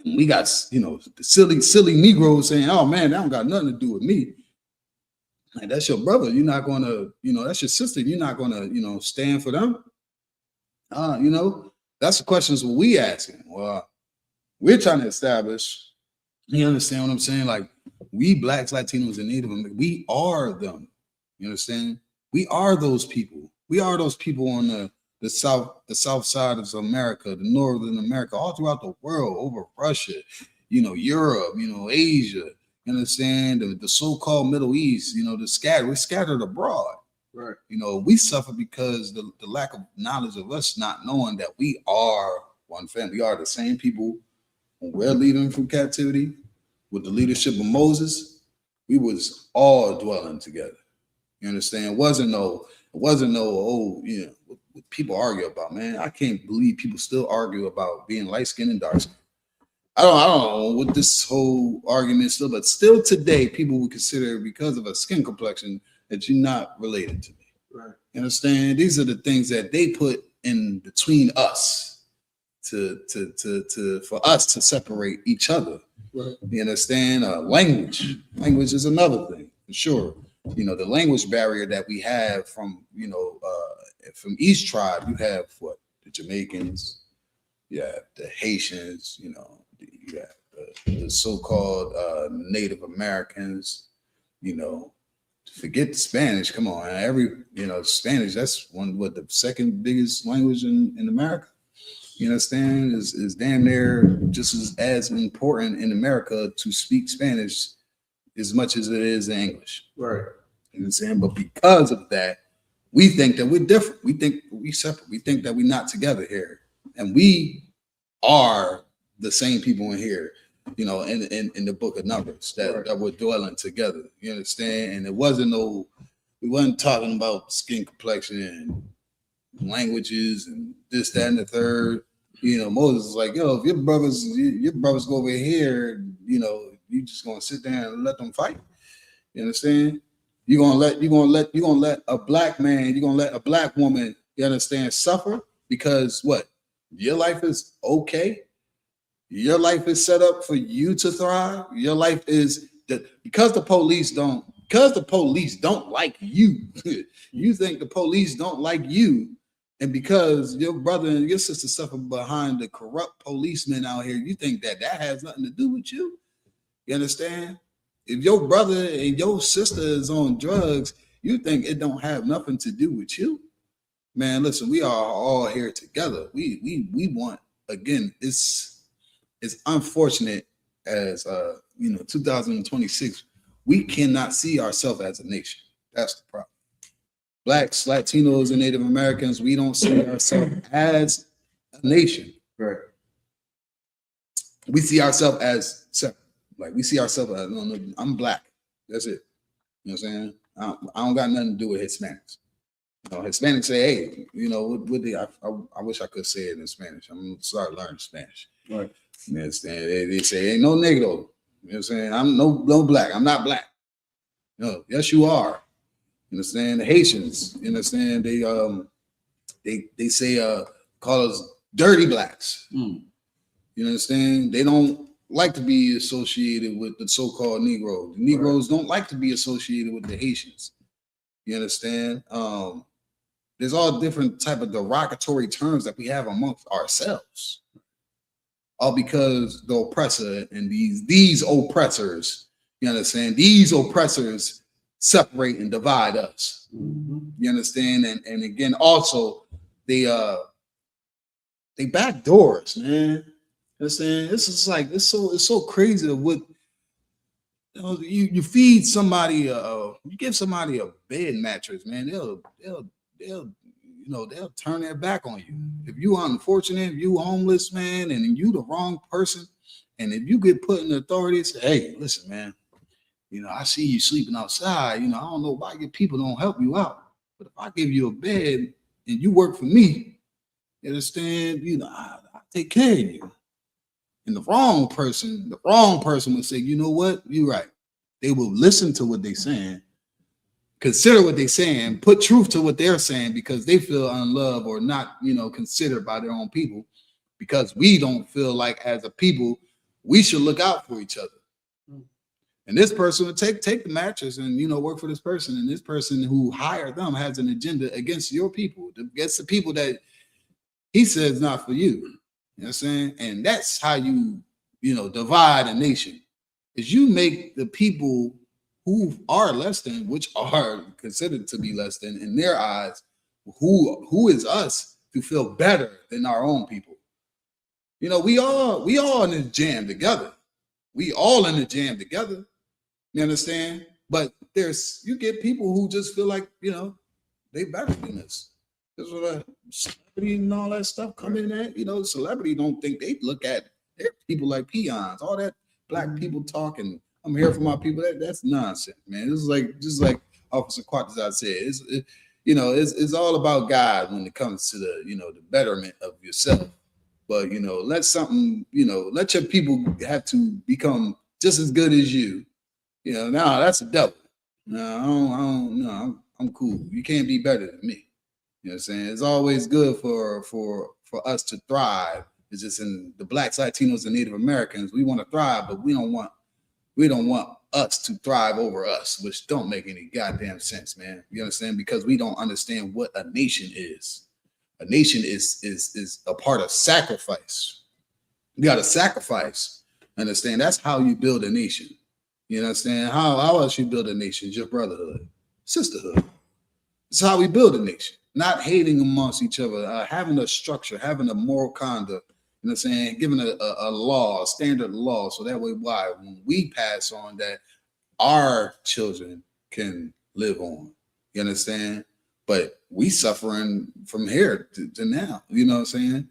And we got, you know, the silly Negroes saying, oh man, that don't got nothing to do with me. Like that's your brother. You're not gonna, you know, that's your sister. You're not gonna, you know, stand for them. You know, that's the questions we asking. Well, we're trying to establish, you understand what I'm saying? Like we Blacks, Latinos, and Native Americans, we are them. You understand? We are those people. We are those people on the south side of America, the northern America, all throughout the world, over Russia, you know, Europe, you know, Asia, you understand? The so-called Middle East, you know, we're scattered abroad. Right. You know, we suffer because the lack of knowledge of us not knowing that we are one family. We are the same people. When we're leaving from captivity with the leadership of Moses, we was all dwelling together. You understand? It wasn't no, oh, you know, what people argue about, man. I can't believe people still argue about being light skinned and dark skinned. I don't know what this whole argument is still, but still today, people would consider because of a skin complexion that you're not related to me. Right. You understand? These are the things that they put in between us for us to separate each other. Right. You understand? Language is another thing for sure. You know, the language barrier that we have from, you know, from each tribe, you have what? The Jamaicans, you have the Haitians, you know, you have the so-called Native Americans, you know, forget the Spanish. Come on, you know, Spanish, that's the second biggest language in America. You understand? Is damn near just as important in America to speak Spanish as much as it is in English. Right. You know what I'm saying? But because of that, we think that we're different. We think we're separate. We think that we're not together here. And we are the same people in here, you know, in the book of Numbers that we're dwelling together. You understand? And we wasn't talking about skin complexion and languages and this, that, and the third. You know, Moses is like, yo, if your brothers go over here, you know, you just gonna sit there and let them fight. You understand? You're gonna let a black man, you're gonna let a black woman, you understand, suffer because what? Your life is okay. Your life is set up for you to thrive. Your life is that because the police don't like you. You think the police don't like you. And because your brother and your sister suffer behind the corrupt policemen out here, you think that has nothing to do with you. You understand? If your brother and your sister is on drugs, you think it don't have nothing to do with you. Man, listen, we are all here together. We want, again, it's unfortunate as you know, 2026, we cannot see ourselves as a nation. That's the problem. Blacks, Latinos, and Native Americans, we don't see ourselves as a nation. Right. We see ourselves as separate. Like we see ourselves as, no, I'm black. That's it. You know what I'm saying? I don't got nothing to do with Hispanics. You know, Hispanics say, hey, you know, I wish I could say it in Spanish. I'm gonna start learning Spanish. Right. You understand? They say, ain't no negro. You know what I'm saying? I'm no black. I'm not black. No, yes, you are. You understand? The Haitians, you understand? They say call us dirty blacks. You understand? They don't like to be associated with the so-called Negro. The Negroes don't like to be associated with the Haitians. You understand? There's all different type of derogatory terms that we have amongst ourselves. All because the oppressor and these oppressors, you understand? These oppressors separate and divide us. You understand? And again, also they back doors, man. You understand? This is like it's so crazy of what you feed somebody you give somebody a bed mattress, man. They'll they'll turn their back on you. If you unfortunate, if you homeless, man, and you the wrong person, and if you get put in authority, say, hey, listen, man, I see you sleeping outside. I don't know why your people don't help you out. But if I give you a bed and you work for me, you understand, I take care of you. And the wrong person would say, you know what? You're right. They will listen to what they're saying, consider what they're saying, put truth to what they're saying because they feel unloved or not, considered by their own people because we don't feel like as a people, we should look out for each other. And this person would take the mattress and, work for this person. And this person who hired them has an agenda against your people, against the people that he says not for you. You know what I'm saying? And that's how you, divide a nation, is you make the people who are less than, which are considered to be less than in their eyes, who is us, to feel better than our own people. We all in this jam together. We all in the jam together. You understand? But you get people who just feel like, they better than us. That's what celebrity and all that stuff come in at. Celebrity don't think they look at their people like peons. All that black people talking, I'm here for my people. That's nonsense, man. This is just like Officer Quatazat said. It's all about God when it comes to the betterment of yourself. But let your people have to become just as good as you. Now that's a devil. No, I'm cool. You can't be better than me. You know what I'm saying? It's always good for us to thrive. It's just in the blacks, Latinos, and Native Americans, we want to thrive, but we don't want us to thrive over us, which don't make any goddamn sense, man. You understand? Because we don't understand what a nation is. A nation is a part of sacrifice. You got to sacrifice. Understand? That's how you build a nation. You understand? How else you build a nation? Just brotherhood, sisterhood. This is how we build a nation. Not hating amongst each other, having a structure, having a moral conduct. You know what I'm saying? Giving a law, a standard law, so that way, when we pass on, that our children can live on. You understand? But we suffering from here to now. You know what I'm saying?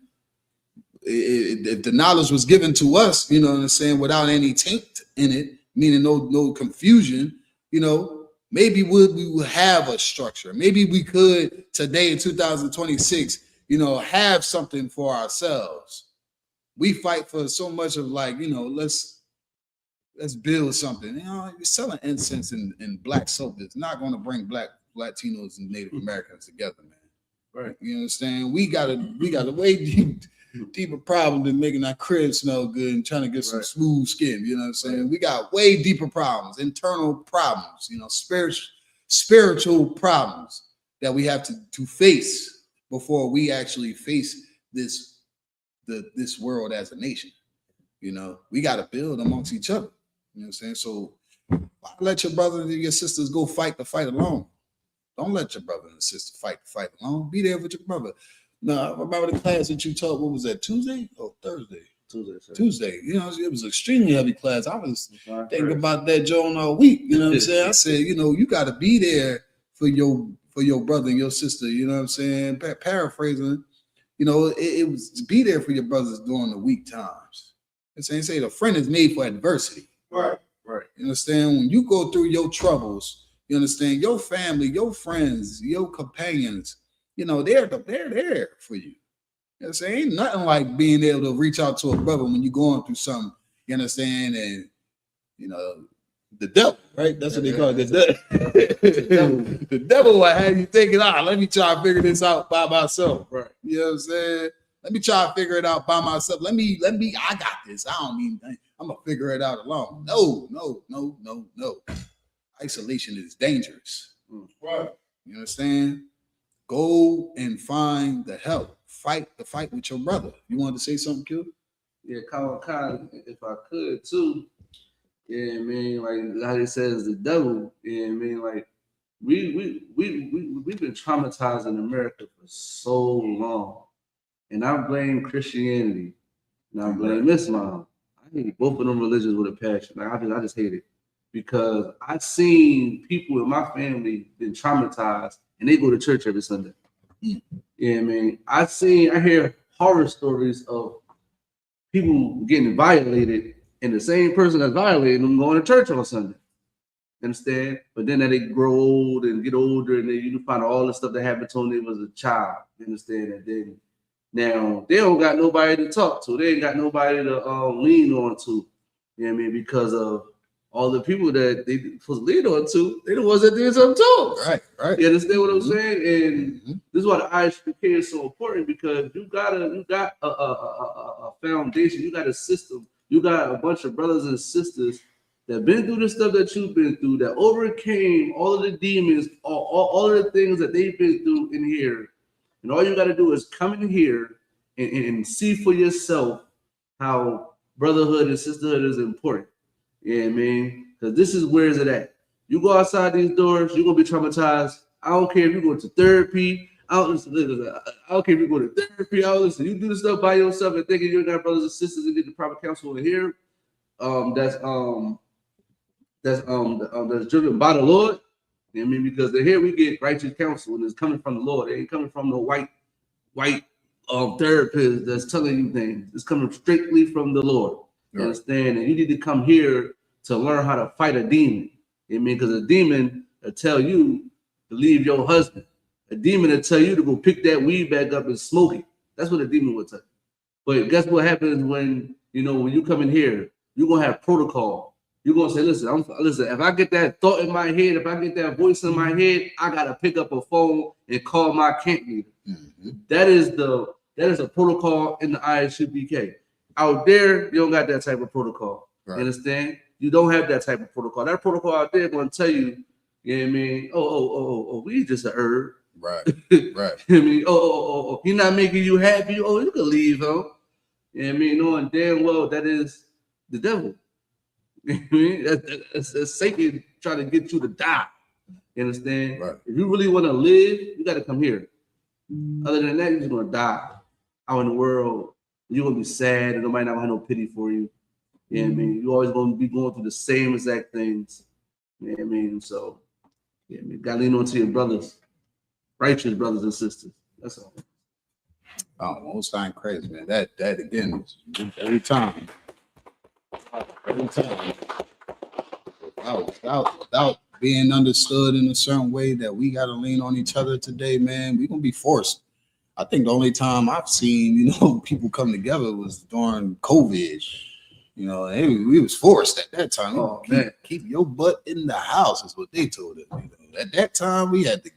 If the knowledge was given to us, you know what I'm saying, without any taint in it, meaning no confusion, maybe we would have a structure. Maybe we could today in 2026, have something for ourselves. We fight for so much of let's build something. You're selling incense and black soap is not going to bring black Latinos and Native Americans together, man. Right? You understand? We got a way deeper problem than making our crib smell good and trying to get some smooth skin. You know what I'm saying? We got way deeper problems, internal problems, spiritual problems that we have to face before we actually face this world as a nation. We got to build amongst each other. You know what I'm saying? So let your brothers and your sisters go fight the fight alone. Don't let your brother and sister fight the fight alone. Be there with your brother. No, I remember the class that you taught. What was that? Tuesday or Thursday? Tuesday. It was an extremely heavy class. I was thinking about that Joan all week. You know what I'm saying? I said, you got to be there for your brother and your sister. You know what I'm saying? Paraphrasing. It was to be there for your brothers during the weak times. And say the friend is made for adversity. Right. You understand? When you go through your troubles, you understand, your family, your friends, your companions, they're there for you. You know what I'm saying? Ain't nothing like being able to reach out to a brother when you're going through something, you understand? And, the devil, right? That's what they call it. The devil will have you thinking, let me try to figure this out by myself. Right. You know what I'm saying? Let me try to figure it out by myself. Let me, I got this. I'm going to figure it out alone. No. Isolation is dangerous. Right. You understand? go and find the help. Fight the fight with your brother. You wanted to say something, Q? Yeah, kind of, if I could too. Yeah, man, like how they said is the devil. Yeah, man, like we've been traumatized in America for so long. And I blame Christianity and I blame Islam. I hate both of them religions with a passion. Like I just hate it. Because I've seen people in my family been traumatized and they go to church every Sunday. Yeah, man. I hear horror stories of people getting violated and the same person that's violating them going to church on Sunday. Understand? But then they grow old and get older and then you find all the stuff that happened to them when they was a child. You understand? And then now they don't got nobody to talk to. They ain't got nobody to lean on to. You know what I mean? Because of all the people that they supposed to lean on to, they the ones that did something to them. Right. You understand what I'm saying? And this is why the I.S.U.P.K is so important because you got a foundation, you got a system, you got a bunch of brothers and sisters that been through the stuff that you've been through, that overcame all of the demons, all of the things that they've been through in here. And all you got to do is come in here and see for yourself how brotherhood and sisterhood is important. Yeah, man. Because this is where is it at. You go outside these doors, you're going to be traumatized. I don't care if you go to therapy. I don't care if you go to therapy. You do the stuff by yourself and thinking you got brothers and sisters and get the proper counsel in here. That's driven by the Lord. You know what I mean? Because here we get righteous counsel and it's coming from the Lord. It ain't coming from the white therapist that's telling you things. It's coming strictly from the Lord. You understand? And you need to come here to learn how to fight a demon. You know what I mean? Because a demon will tell you to leave your husband. A demon will tell you to go pick that weed back up and smoke it. That's what a demon will tell you. But guess what happens when you come in here? You're gonna have protocol. You're gonna say, listen, if I get that thought in my head, if I get that voice in my head, I gotta pick up a phone and call my camp leader. That is a protocol in the I.S.U.P.K. Out there, you don't got that type of protocol. You understand? You don't have that type of protocol. That protocol out there gonna tell you, you know what I mean? Oh, we just a herb. Right. You know what I mean? He's not making you happy. Oh, you can leave, huh? You know what I mean? Knowing damn well that is the devil. You know what I mean? That's Satan trying to get you to die. You understand? Right. If you really want to live, you got to come here. Other than that, you're just going to die out in the world. You're going to be sad and nobody not going to have no pity for you. You know what I mean? You're always going to be going through the same exact things. You know what I mean? So, yeah, you got to lean on to your brothers, righteous brothers and sisters. That's all. Oh, most time crazy, man. That again, every time. Without being understood in a certain way that we got to lean on each other today, man, we're gonna be forced. I think the only time I've seen, people come together was during COVID. We was forced at that time. Keep your butt in the house is what they told us. At that time, we had to,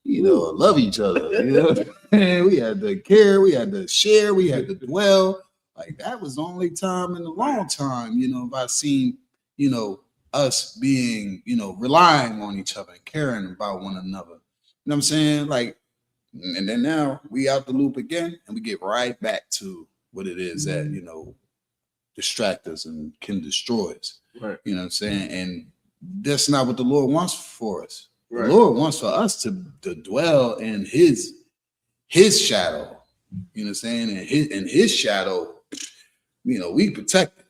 love each other. We had to care, we had to share, we had to dwell. Like that was the only time in a long time, if I've seen, us being, relying on each other and caring about one another. You know what I'm saying? Like, and then now we out the loop again and we get right back to what it is that, distract us and can destroy us. Right. You know what I'm saying? And that's not what the Lord wants for us. Right. The Lord wants for us to dwell in his shadow. You know what I'm saying? And his shadow, we protected.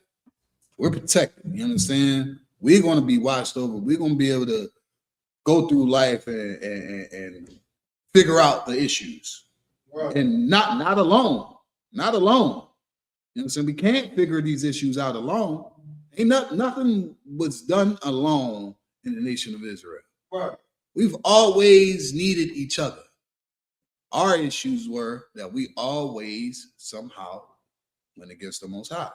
We're protected. You understand? We're going to be watched over. We're going to be able to go through life and figure out the issues. Right. And not alone. Not alone. You know what I'm saying? We can't figure these issues out alone. Nothing was done alone in the nation of Israel. Right. We've always needed each other. Our issues were that we always somehow went against the Most High.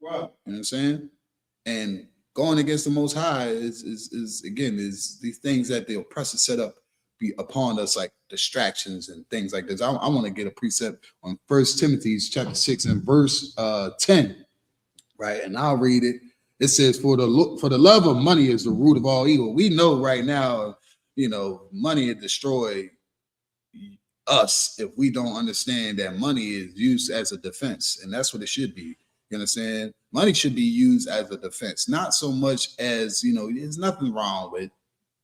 Right. You know what I'm saying? And going against the Most High is these things that the oppressor set up upon us, like distractions and things like this. I want to get a precept on 1 Timothy chapter 6 and verse 10, right? And I'll read it. It says, for the love of money is the root of all evil. We know right now, money has destroyed, us if we don't understand that money is used as a defense, and that's what it should be. You understand? Money should be used as a defense, not so much as, there's nothing wrong with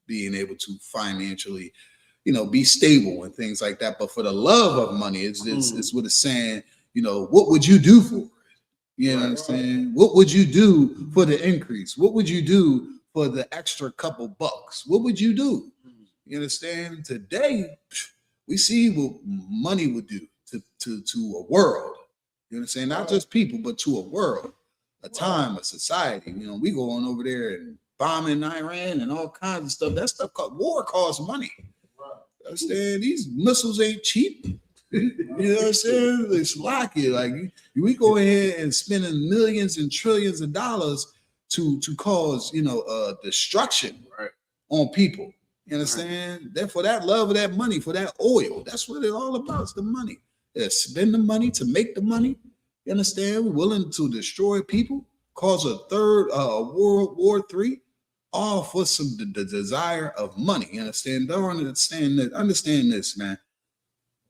being able to financially, be stable and things like that. But for the love of money, it's what it's saying, what would you do for it? You know what I'm saying? What would you do for the increase? What would you do for the extra couple bucks? What would you do? You understand? Today, we see what money would do to a world. You know what I'm saying? Not just people, but to a world, a time, a society. We go on over there and bombing Iran and all kinds of stuff. That stuff war costs money. You understand? These missiles ain't cheap. You know what I'm saying? It's lucky. Like we go ahead and spending millions and trillions of dollars to cause destruction on people. You understand? Therefore, that love of that money, for that oil, that's what it's all about. It's the money. Spend the money to make the money. You understand? We're willing to destroy people, cause a third World War III, all for the desire of money. You understand? Don't understand that. Understand this, man.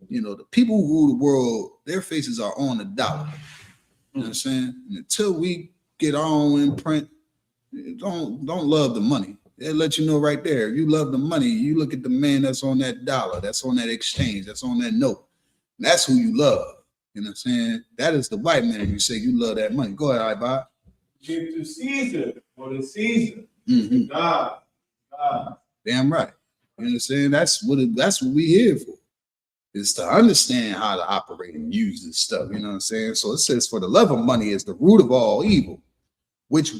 The people who rule the world, their faces are on the dollar. You understand? And until we get our own imprint, don't love the money. They'll let you know right there. If you love the money, you look at the man that's on that dollar, that's on that exchange, that's on that note. And that's who you love. You know what I'm saying? That is the white man. You say you love that money. Go ahead, I-Bob. Give to Caesar for the Caesar. God. Damn right. You understand? That's what we here for. Is to understand how to operate and use this stuff. You know what I'm saying? So it says, for the love of money is the root of all evil, which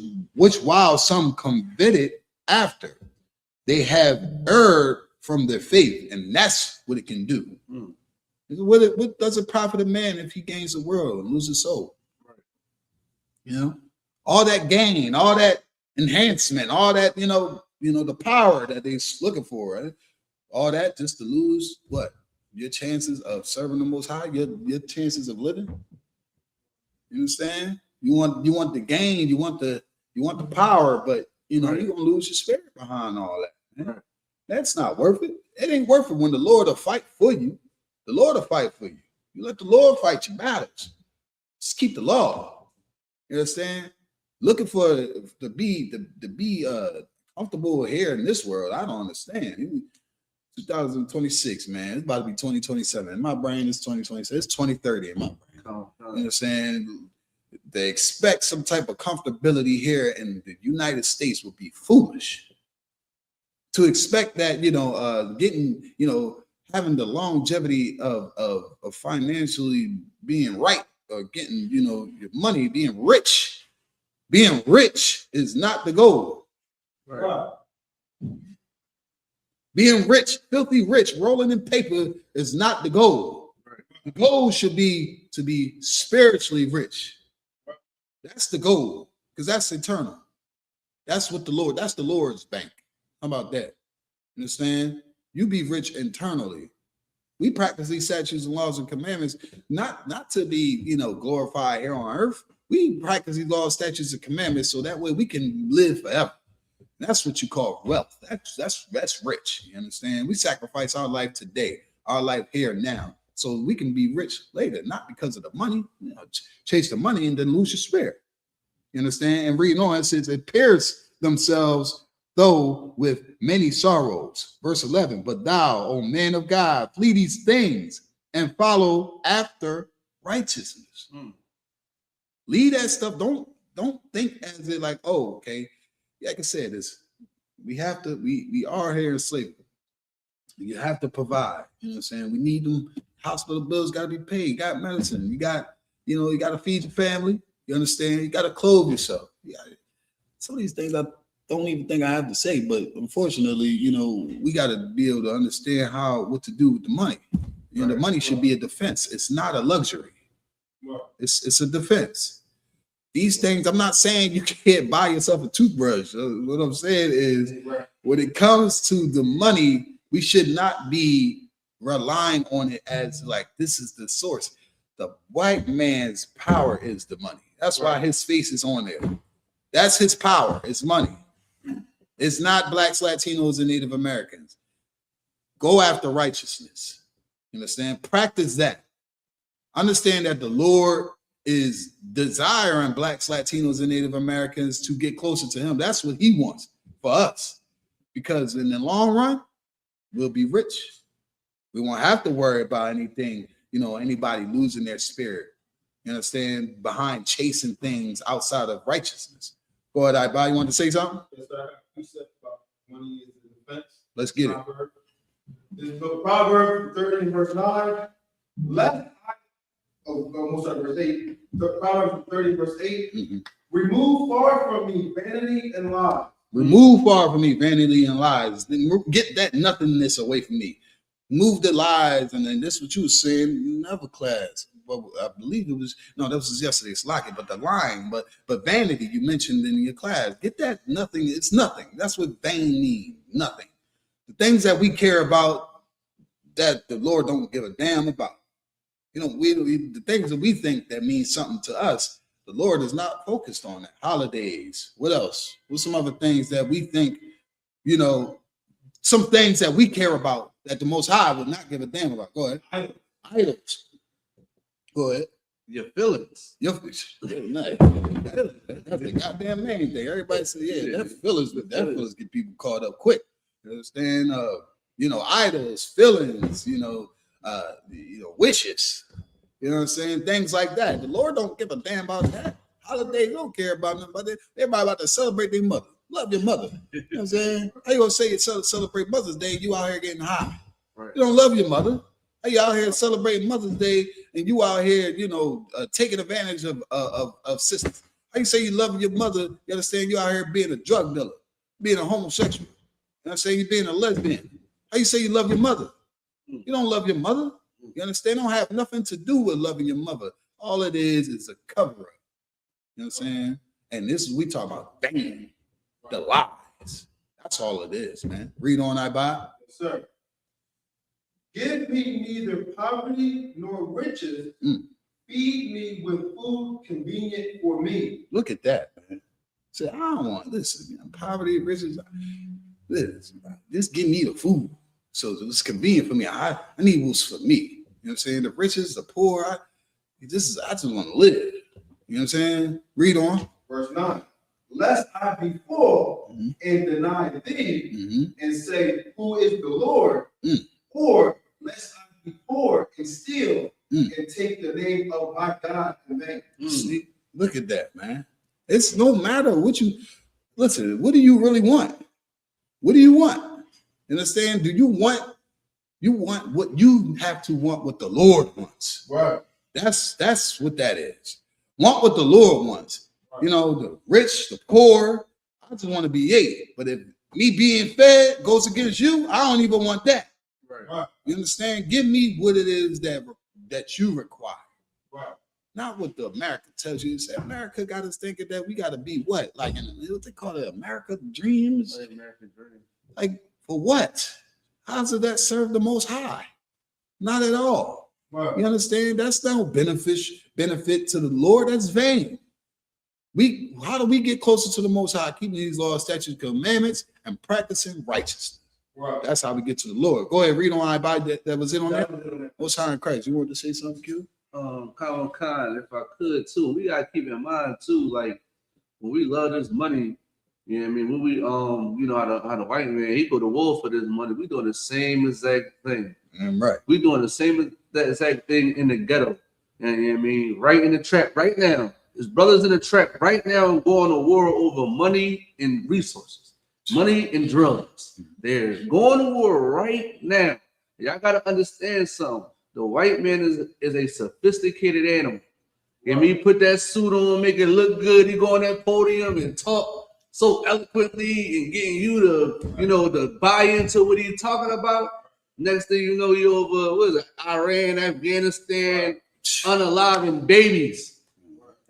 while some coveted after, they have erred from their faith, and that's what it can do. What does it profit a man if he gains the world and loses his soul? All that gain, all that enhancement, all that the power that they're looking for, right? All that just to lose what? Your chances of serving the Most High, your chances of living. You understand? You want the gain, you want the power, but you're gonna lose your spirit behind all that. Man. That's not worth it. It ain't worth it when the Lord will fight for you. The Lord will fight for you. You let the Lord fight your battles. Just keep the law. You understand? Looking for to be comfortable here in this world, I don't understand. 2026, man. It's about to be 2027. In my brain, it's 2027. It's 2030 in my brain. You understand? They expect some type of comfortability here in the United States would be foolish. To expect that, getting, having the longevity of financially being right, or getting, your money, being rich. Being rich is not the goal. Right. Being rich, filthy rich, rolling in paper is not the goal. The goal should be to be spiritually rich. That's the goal, because that's eternal. That's the Lord's bank. How about that? You understand? You be rich internally. We practice these statutes and laws and commandments, not to be, glorified here on earth. We practice these laws, statutes, and commandments so that way we can live forever. That's what you call wealth. That's rich. You understand? We sacrifice our life today, our life here now, so we can be rich later, not because of the money. Chase the money and then lose your spirit. You understand? And reading on, it says, it pierce themselves though with many sorrows. Verse 11, but thou, O man of God, flee these things and follow after righteousness. Leave that stuff. Don't think as it like, oh, okay. Like I said, we are here in slavery. You have to provide. You know what I'm saying? We need them. Hospital bills got to be paid. You got medicine. You got to feed your family. You understand? You got to clothe yourself. Some of these things I don't even think I have to say, but unfortunately, we got to be able to understand what to do with the money. The money should be a defense. It's not a luxury. It's a defense. These things, I'm not saying you can't buy yourself a toothbrush. What I'm saying is, when it comes to the money, we should not be relying on it as like this is the source. The white man's power is the money. That's why his face is on there. That's his power. It's money. It's not blacks, Latinos, and Native Americans. Go after righteousness. You understand? Practice that. Understand that the Lord is desiring blacks, Latinos, and Native Americans to get closer to him. That's what he wants for us. Because in the long run, we'll be rich. We won't have to worry about anything, anybody losing their spirit. You understand? Behind chasing things outside of righteousness. Go ahead, I you want to say something? Yes, sir. You said about money is the defense. Let's get it. This book, Proverbs 30 verse 9. Verse 8. Proverbs 30 verse 8. Mm-hmm. Remove far from me vanity and lies. Remove far from me vanity and lies. Then get that nothingness away from me. Move the lies, and then this is what you were saying. You never class. Well, I believe it was that was yesterday. It's like it, but the lying, but vanity you mentioned in your class. Get that nothing. It's nothing. That's what vain means. Nothing. The things that we care about that the Lord don't give a damn about. The things that we think that means something to us, the Lord is not focused on that. Holidays. What else? What's some other things that we think, some things that we care about that the Most High would not give a damn about? Go ahead. Idols. Go ahead. Your feelings. That's the goddamn main thing. Everybody say, that feelings get people caught up quick. You understand? Idols, feelings, wishes. You know what I'm saying? Things like that. The Lord don't give a damn about that. Holidays don't care about nothing about that. Everybody about to celebrate their mother. Love your mother. You know what I'm saying? How you gonna say you celebrate Mother's Day and you out here getting high? Right. You don't love your mother. How you out here celebrating Mother's Day and you out here, taking advantage of sisters? How you say you love your mother? You understand? You out here being a drug dealer, being a homosexual. You know what I'm saying? You being a lesbian. How you say you love your mother? You don't love your mother. You understand? It don't have nothing to do with loving your mother. All it is a cover-up. You know what I'm saying? And this is we talk about the lies. That's all it is, man. Read on, I buy. Yes, sir. Give me neither poverty nor riches. Feed me with food convenient for me. Look at that, man. Say, I don't want this. Poverty, riches. Just give me the food. So it's convenient for me. I need what's for me. You know what I'm saying? The riches, the poor. I just want to live. You know what I'm saying? Read on. Verse 9. Lest I be full and deny thee and say, who is the Lord? Or lest I be poor and steal and take the name of my God in vain. See, look at that, man. It's no matter what you listen. What do you really want? What do you want? Understand? Do you want what you have to want what the Lord wants? Right. That's what that is. Want what the Lord wants. Right. The rich, the poor. I just want to be ate. But if me being fed goes against you, I don't even want that. Right. You understand? Give me what it is that you require. Right. Not what the America tells you. Say America got us thinking that we got to be what? Like what they call it, America dreams? American dream. Like for what? How does that serve the Most High? Not at all. Right. You understand? That's no benefit to the Lord. That's vain. How do we get closer to the Most High? Keeping these laws, statutes, commandments, and practicing righteousness. Right. That's how we get to the Lord. Go ahead, read on I buy that was it on that. Most High in Christ. You want to say something, Q? Kind, if I could too. We gotta keep in mind too, like when we love this money, you know what I mean? When we how the white man he go to war for this money, we doing the same exact thing. Right. We doing the same exact thing in the ghetto. And you know what I mean, right in the trap right now. His brothers in the trap right now going to war over money and resources, money and drugs. They're going to war right now. Y'all gotta understand something. The white man is a sophisticated animal. And me put that suit on, make it look good. He go on that podium and talk so eloquently and getting you to buy into what he's talking about. Next thing you know, you over Iran, Afghanistan, unaliving babies.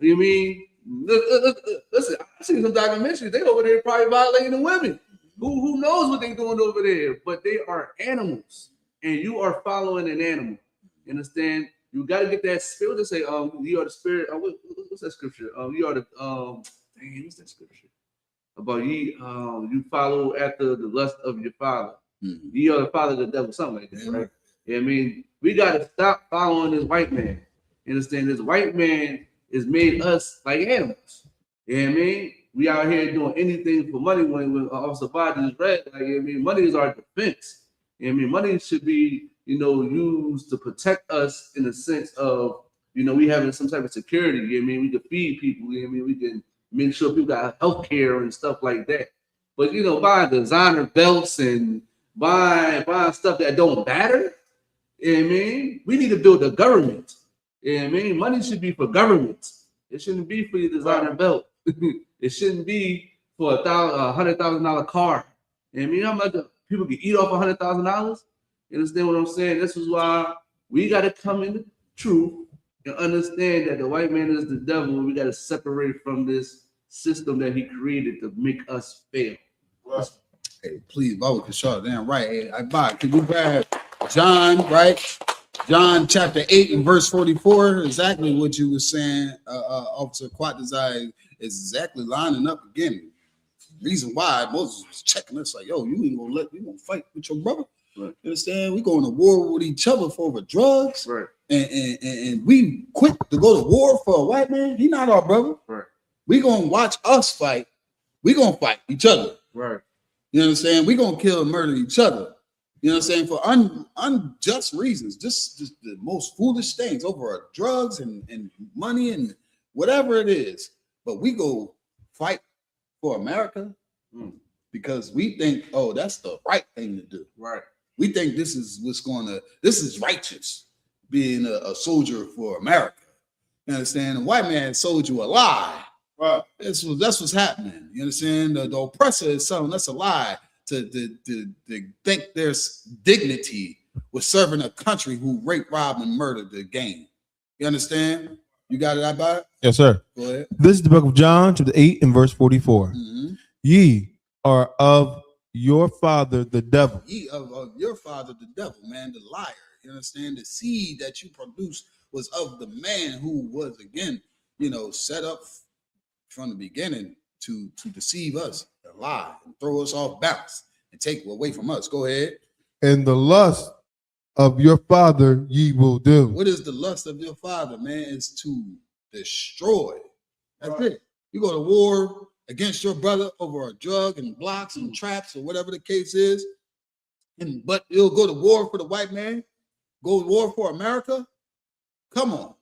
You mean? Listen, I see some documentaries. They over there probably violating the women. Who knows what they doing over there? But they are animals, and you are following an animal. You understand? You got to get that spirit to say, you are the spirit. What's that scripture? You are the what's that scripture? About you follow after the lust of your father. Ye are the father of the devil, something like that, right? Yeah, I mean, we gotta stop following this white man. You understand? This white man has made us like animals. You know what I mean? We out here doing anything for money when Officer Biden is red. Like, you know what I mean? Money is our defense. You know what I mean? Money should be, used to protect us in the sense of, we having some type of security. You know what I mean? We can feed people. You know what I mean? We can make sure people got health care and stuff like that. But, buying designer belts and buying stuff that don't matter, you know what I mean? We need to build a government. You know what I mean? Money should be for government. It shouldn't be for your designer belt. It shouldn't be for $100,000 car. You know what I mean? How much people can eat off $100,000? You understand what I'm saying? This is why we got to come in the truth and understand that the white man is the devil. We got to separate from this system that he created to make us fail. Right. Hey, please, Baba can shut it down. Right. Hey, Bob, can you grab John, right? John chapter 8 and verse 44, exactly what you were saying, Officer Quatazai, is exactly lining up again. Reason why Moses was checking us like, yo, you ain't gonna fight with your brother. Right. You understand? We going to war with each other for drugs. Right. And we quit to go to war for a white man. He not our brother. Right. We gonna watch us fight. We gonna fight each other. Right. You know what I'm saying? We gonna kill and murder each other. You know what I'm saying? For unjust reasons, just the most foolish things over drugs and money and whatever it is. But we go fight for America because we think, oh, that's the right thing to do. Right. We think this is righteous, being a soldier for America. You understand? The white man sold you a lie. Right. That's what's happening. You understand? The oppressor is selling us a lie to think there's dignity with serving a country who raped, robbed, and murdered the game. You understand? You got it, Abba? Yes, sir. Go ahead. This is the book of John, chapter 8 and verse 44. Mm-hmm. Ye are of your father, the devil. Ye of your father, the devil, man, the liar. You understand? The seed that you produced was of the man who was, again, set up from the beginning to deceive us, to lie, and throw us off balance, and take away from us. Go ahead. And the lust of your father ye will do. What is the lust of your father, man? Is to destroy. That's it. You go to war against your brother over a drug and blocks and traps or whatever the case is, but you'll go to war for the white man, go to war for America. Come on.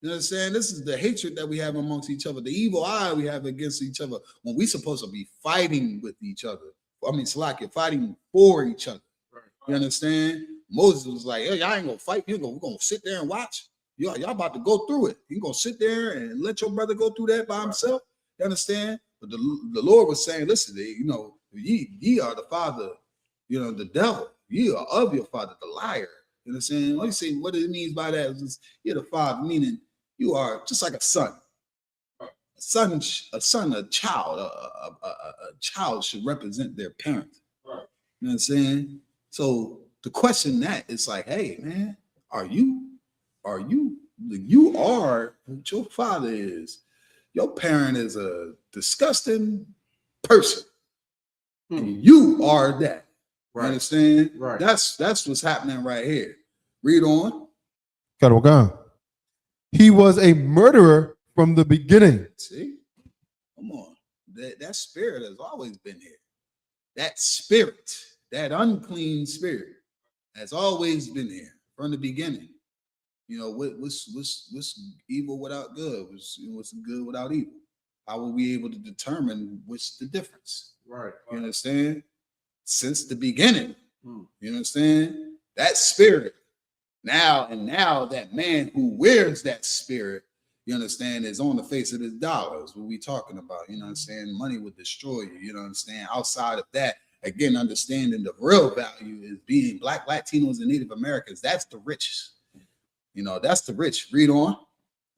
You know what I'm saying? This is the hatred that we have amongst each other, the evil eye we have against each other when we're supposed to be fighting with each other. I mean, Salakia, fighting for each other. Right. You understand? Moses was like, hey, y'all ain't gonna fight. We're gonna sit there and watch. Y'all about to go through it. You're gonna sit there and let your brother go through that by himself. You understand? But the Lord was saying, listen, ye are the father, the devil. Ye are of your father, the liar. You know what I'm saying? What you say? What it means by that is you're the father, meaning you are just like a son. A child. A child should represent their parent. Right. You know what I'm saying? So the question that is like, hey, man, you are what your father is. Your parent is a disgusting person. And you are that. Right. You understand? Right. That's what's happening right here. Read on. He was a murderer from the beginning. See? Come on. That spirit has always been here. That spirit, that unclean spirit, has always been here from the beginning. What's evil without good? What's good without evil? How will we be able to determine what's the difference? Right. You understand? Since the beginning. You understand? That spirit. Now that man who wears that spirit, you understand, is on the face of his dollars. What we talking about? You know what I'm saying? Money would destroy you. You know what I'm saying? Outside of that, again, understanding the real value is being Black, Latinos, and Native Americans. That's the rich. That's the rich. Read on.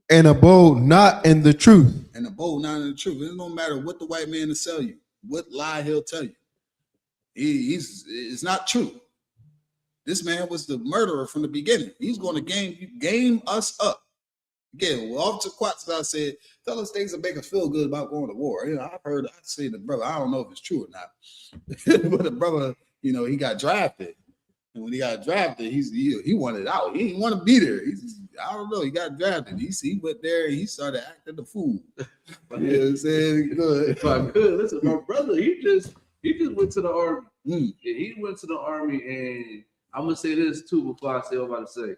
And abode not in the truth. And abode not in the truth. It don't matter what the white man will sell you, what lie he'll tell you. It's not true. This man was the murderer from the beginning. He's going to game us up. Again, Officer Quatz said, tell us things that make us feel good about going to war. I say the brother, I don't know if it's true or not, but the brother, he got drafted. And when he got drafted, he wanted out. He didn't want to be there. I don't know. He got drafted. He went there and he started acting the fool. You know what I'm saying? Good. Listen, my brother, he just went to the army. Yeah, he went to the army, and I'm gonna say this too before I say what I'm about to say.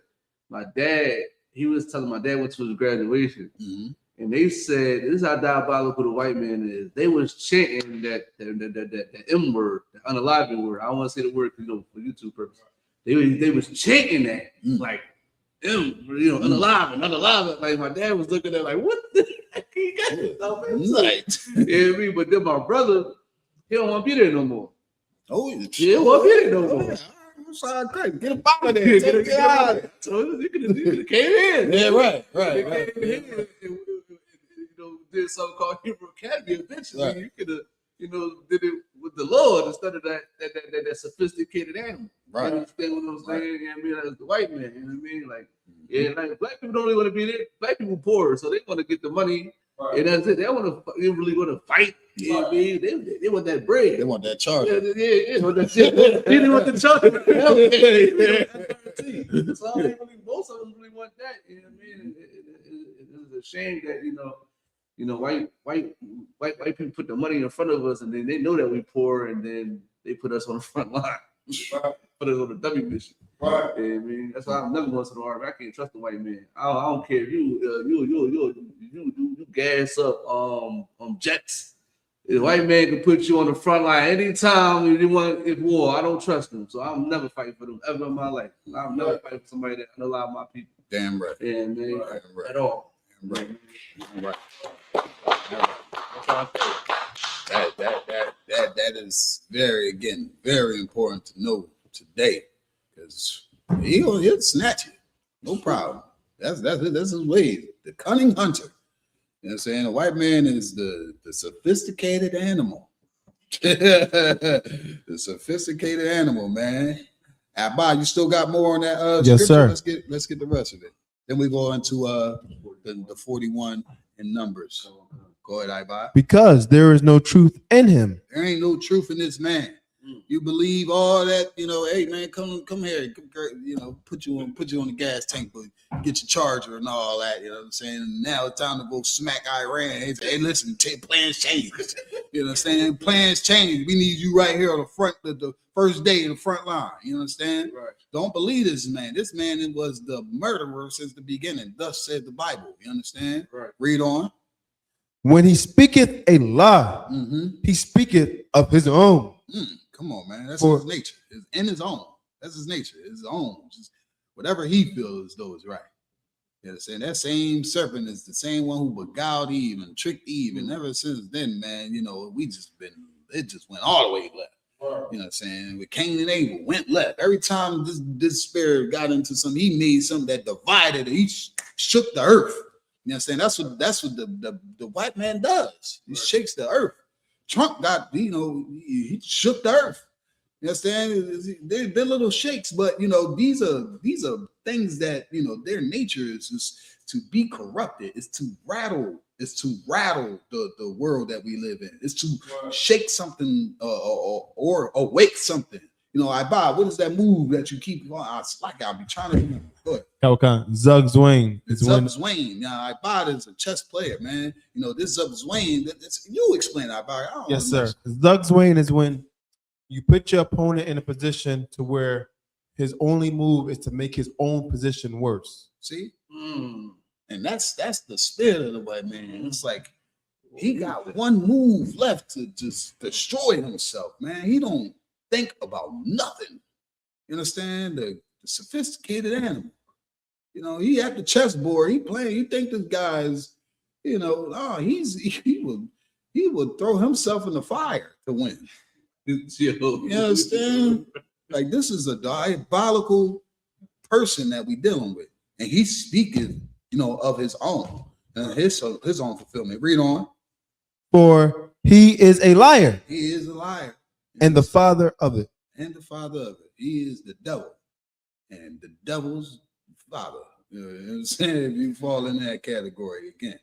My dad, he was telling my dad went to his graduation, and they said this is how diabolical the white man is. They was chanting that M word, the unaliving word. I don't want to say the word, for YouTube purposes. They was chanting that like M, unaliving. Like my dad was looking at like, what the heck he got yourself into? Right. Yeah, but then my brother, he don't want to be there no more. Oh, yeah, he don't want to be there no more. I'm sorry, get him out of there. Get out of there. So he could have came in. Yeah, right. Came in and, did something called Hebrew Academy. Eventually, you could have, did it with the Lord instead of that sophisticated animal. Right. You understand what I'm saying? You know what I mean? As the white man, you know what I mean? Like, yeah, like black people don't really want to be there. Black people poor, so they want to get the money. Right. And that's it. They really want to fight. You know what I mean? They want that bread. They want that charge. Yeah. They want that shit. They want the charge. So most of them really want that. You know what I mean? It's a shame that white people put the money in front of us, and then they know that we poor, and then they put us on the front line. Right. Put us on the W mission. Right. Yeah, I mean, that's why I'm never going to the army. I can't trust the white man. I don't care if you gas up jets. The white man can put you on the front line anytime you want if war. I don't trust them, so I'm never fighting for them ever in my life. I'm never fighting for somebody that unalive my people. Damn right. Yeah, man. Right. At all. Right. Right. That's how I feel. That is very important to know today, because he'll snatch it, no problem. That's his way. The cunning hunter. You know what I'm saying? The white man is the sophisticated animal. The sophisticated animal, man. Abba, you still got more on that? Yes, scripture? sir. Let's get the rest of it. Then we go into the 41 in Numbers. Go ahead, Abba. Because there is no truth in him. There ain't no truth in this man. You believe all that, hey man, come here, put you on the gas tank, but get your charger and all that, you know what I'm saying? Now it's time to go smack Iran. Hey, listen, plans change. You know what I'm saying? Plans change. We need you right here on the front, the first day in the front line. You understand? Right. Don't believe this man. This man was the murderer since the beginning. Thus said the Bible. You understand? Right. Read on. When he speaketh a lie, he speaketh of his own. Come on, man. That's his nature. It's in his own. That's his nature. His own. Just whatever he feels as though is right. You know what I'm saying? That same serpent is the same one who beguiled Eve and tricked Eve. And ever since then, man, it just went all the way left. You know what I'm saying? With Cain and Abel went left. Every time this spirit got into something, he made something that divided. He shook the earth. You know what I'm saying? That's what the white man does. He shakes the earth. Trump got, he shook the earth. You understand? They're little shakes, but these are things that their nature is just to be corrupted. It's to rattle. It's to rattle the world that we live in. It's to shake something or awake something. Bob, what is that move that you keep on? I'll be trying to remember. Go ahead. Okay. Zug Zwain. Zug Zwain. Now, Ibad is a chess player, man. This Zug Zwain, you explain Ibad. Yes, sir. Zug Zwain is when you put your opponent in a position to where his only move is to make his own position worse. See? And that's the spirit of the white man. It's like he got one move left to just destroy himself, man. He don't think about nothing. You understand? The sophisticated animal. He at the chessboard, he playing. You think this guy is, he would throw himself in the fire to win. You understand? Like, this is a diabolical person that we dealing with, and he's speaking, of his own and his own fulfillment. Read on. For he is a liar. He is a liar. And the father of it. And the father of it. He is the devil. And the devil's father. You know what I'm saying? If you fall in that category again.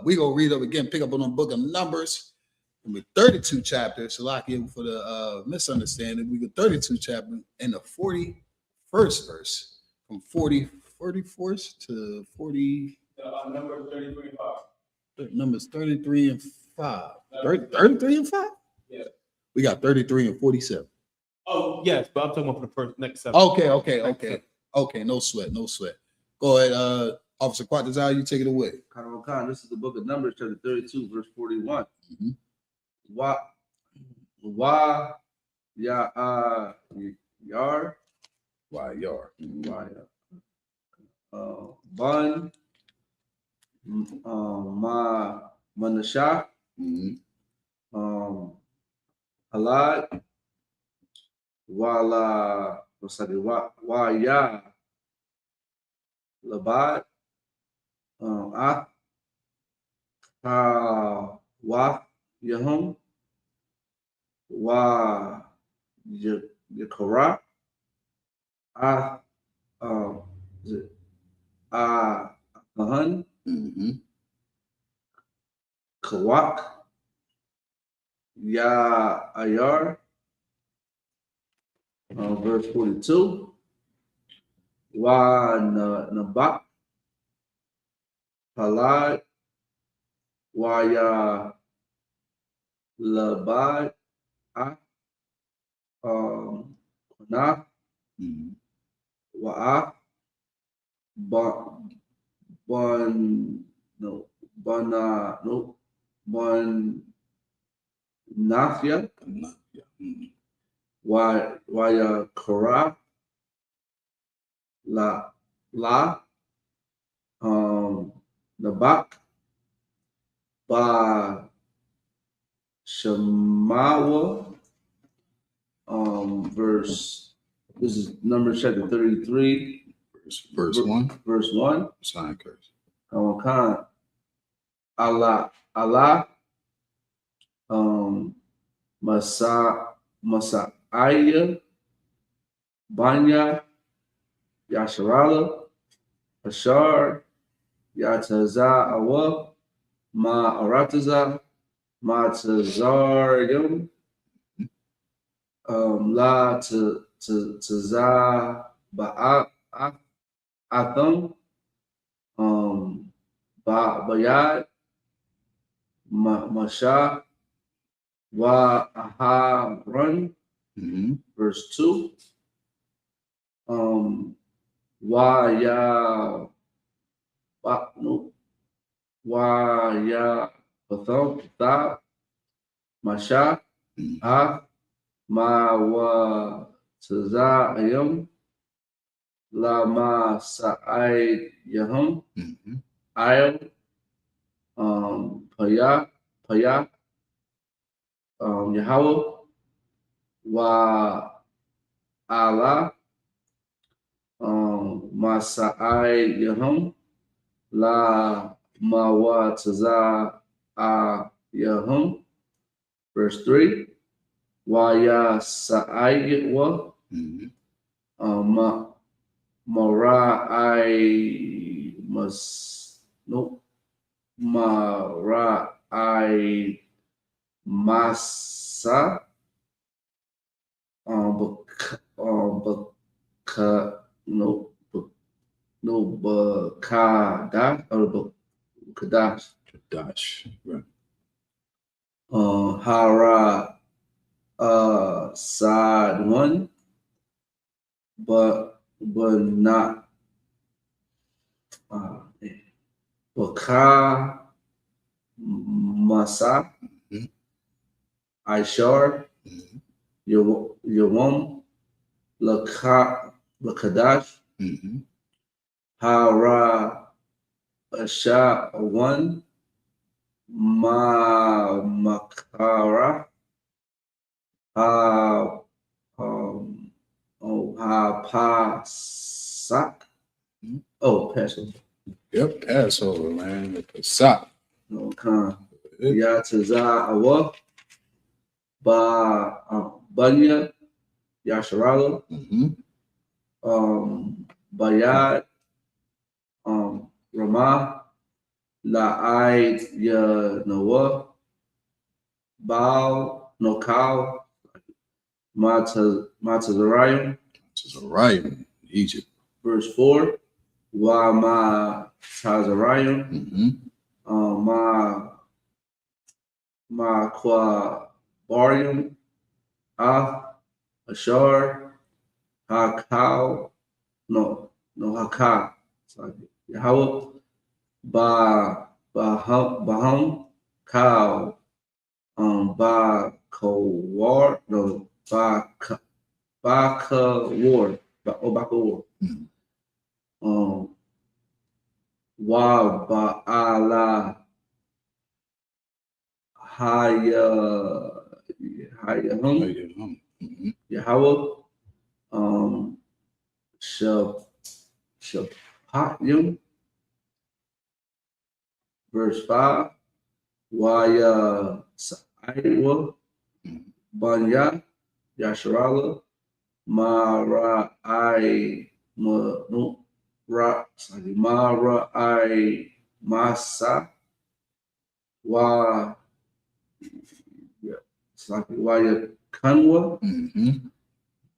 We gonna read up again, pick up on the book of Numbers. With 32 chapters, Shalakia for the misunderstanding. We got 32 chapters and the first verse from 44 to 40. Numbers 33 and 5. Numbers 33 and 5. 33 and 5? Yeah. We got 33 and 47. Oh, yes, but I'm talking about for the first next 7. Okay. No sweat. Go ahead, Officer Quatazal, you take it away. Khan, this is the book of Numbers, chapter 32, verse 41. Yar. Bun. Manashah. Halad. Waya. Labad. Yahum. Yakara. Mahan. Kawak. Ayar. Verse 42. Nabak. Halad. Waya Labad. Nach. Wa'ah. Nafia. Waya Korah. Nabak. Ba Shemawa. This is Numbers chapter 33. Verse 1. Verse 1. Sign curse. Khan. Allah. Masaiah. Banya. Yasharala. Ashar. Yataza Awa. Ma Arataza. Ma Tazarium. La Taza Ba'atham. Bayad. Masha. Wa Aharon. Verse 2. Waya Patham. Masha. Ma wa Tazayam. La ma Sa'id Yahum. Ayam. Paya. Yahweh. Wa Allah. Ma Sa'id Yahum. La ma wa Tazayam. Verse 3. Waya Sa'id wa. Mara'ai Masa. Kadash. Right. Hara Side 1, but not Baka Masa. Ishar. Yawam. Lakadash. Hara Asha 1. Ma Makara. Pasak. Passover. Yep, Passover, man. Passover. Khan. Yataza Awa. Banya. Yasharala. Bayad. Ramah. La'aid Ya Noah. Baal. Nokal. Matazariah. Matazariah. Egypt. Verse 4, Wa ma Tazariah, ma qua Barium, Ashar, Hakal, Hakal, sorry, Yahweh, Baham, Kal, Ba Kawar, no, Bakawar, Bakawar, Wa Ba'ala, Hayahum, Yahweh, Shapatayim, verse 5, Waya Saiwa, Banya, Yasharala, Mara Masa, Wa, it's like Waya Kanwa,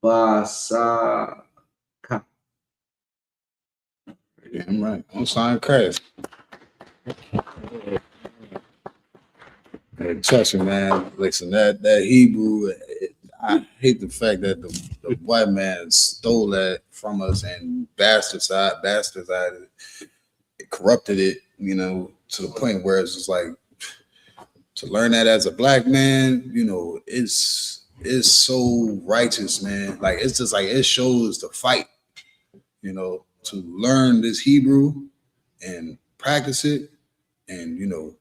Basa. Damn right. On sign Christ. Hey, trust me, man. Listen, that Hebrew, I hate the fact that the white man stole that from us and bastardized it, corrupted it, you know, to the point where it's just like to learn that as a black man, you know, it's so righteous, man. Like it's just like it shows the fight, you know, to learn this Hebrew and practice it, and you know,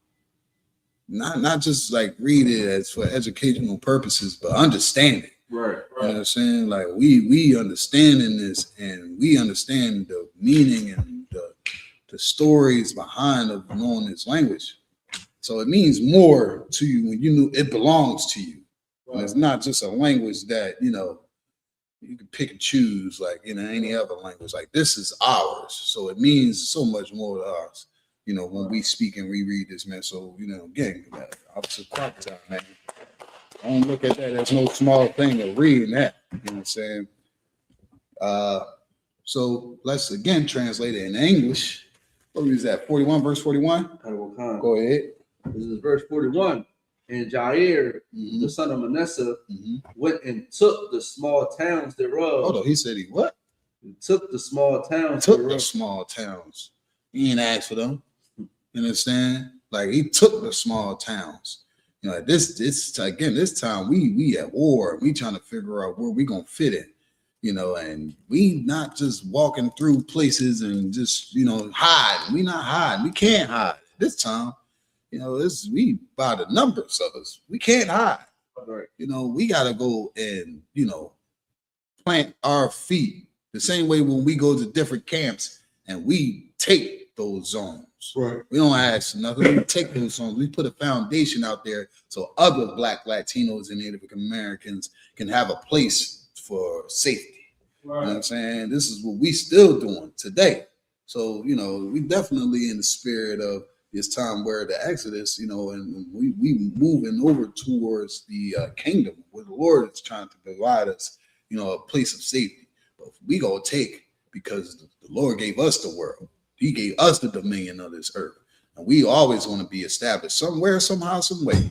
not just like read it as for educational purposes, but understand it. Right. You know what I'm saying? Like we understand in this, and we understand the meaning and the stories behind of knowing this language. So it means more to you when you know it belongs to you. And it's not just a language that, you know, you can pick and choose like, you know, any other language. Like this is ours. So it means so much more to us, you know, when we speak and we read this, man. So, you know, again, opposite crop time, man. I don't look at that as no small thing of reading that. You know what I'm saying? So let's again translate it in English. What is that? 41, verse 41? Go ahead. This is verse 41. And Jair, the son of Manasseh, went and took the small towns thereof. Hold on, he said he what? He took the small towns. Took the small towns. He ain't asked for them. You understand? Like he took the small towns. You know, this again, this time we at war. We trying to figure out where we gonna fit in. You know, and we not just walking through places and just, you know, hiding. We not hiding. We can't hide this time. You know, we by the numbers of us. We can't hide. Right. You know, we gotta go and, you know, plant our feet the same way when we go to different camps and we take those zones. Right. We don't ask nothing. We take those zones. We put a foundation out there so other Black, Latinos, and Native Americans can have a place for safety. Right. You know what I'm saying? This is what we still doing today. So, you know, we definitely in the spirit of this time where the Exodus, you know, and we moving over towards the kingdom where the Lord is trying to provide us, you know, a place of safety. But we gonna take because the Lord gave us the world. He gave us the dominion of this earth. And we always want to be established somewhere, somehow, some way.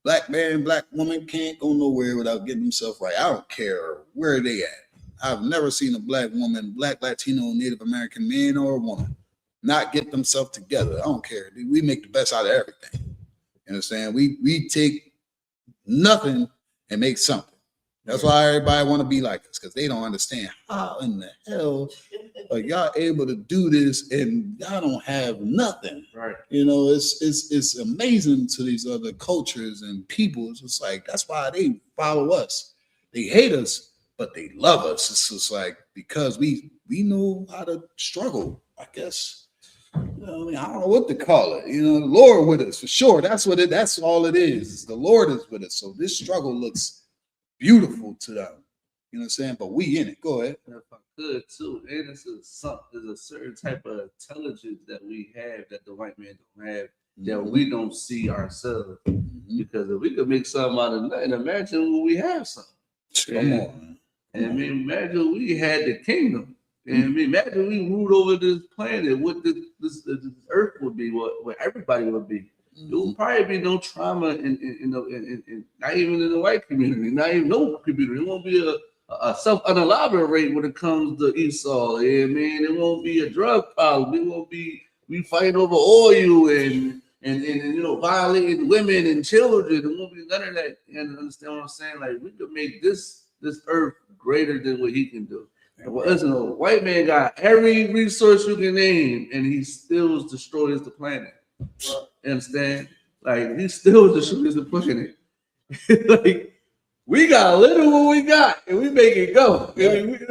Black man, black woman can't go nowhere without getting themselves right. I don't care where they at. I've never seen a black woman, black, Latino, Native American man or woman not get themselves together. I don't care. We make the best out of everything. You understand? We take nothing and make something. That's why everybody want to be like us, because they don't understand how in the hell are y'all able to do this and y'all don't have nothing. Right. You know, it's amazing to these other cultures and people. It's just like that's why they follow us. They hate us, but they love us. It's just like because we know how to struggle, I guess. You know, I mean, I don't know what to call it. You know, the Lord with us for sure. That's all it is. The Lord is with us. So this struggle looks beautiful to them. You know what I'm saying? But we in it. Go ahead. If I could too, and there's a certain type of intelligence that we have that the white man don't have, that we don't see ourselves. Because if we could make something out of nothing, imagine when we have something. Come on. And I mean, imagine we had the kingdom. And I mean, imagine we ruled over this planet, what this earth would be, what everybody would be. There will probably be no trauma in not even in the white community, not even no community. There won't be a self-unalive rate when it comes to Esau. Yeah, man, there won't be a drug problem. There won't be we fighting over oil and violating women and children. There won't be none of that. You understand what I'm saying? Like we could make this earth greater than what he can do. Well, listen, a white man got every resource you can name, and he still destroys the planet. You understand? Like he still destroys the planet. Like we got a little what we got, and we make it go. We make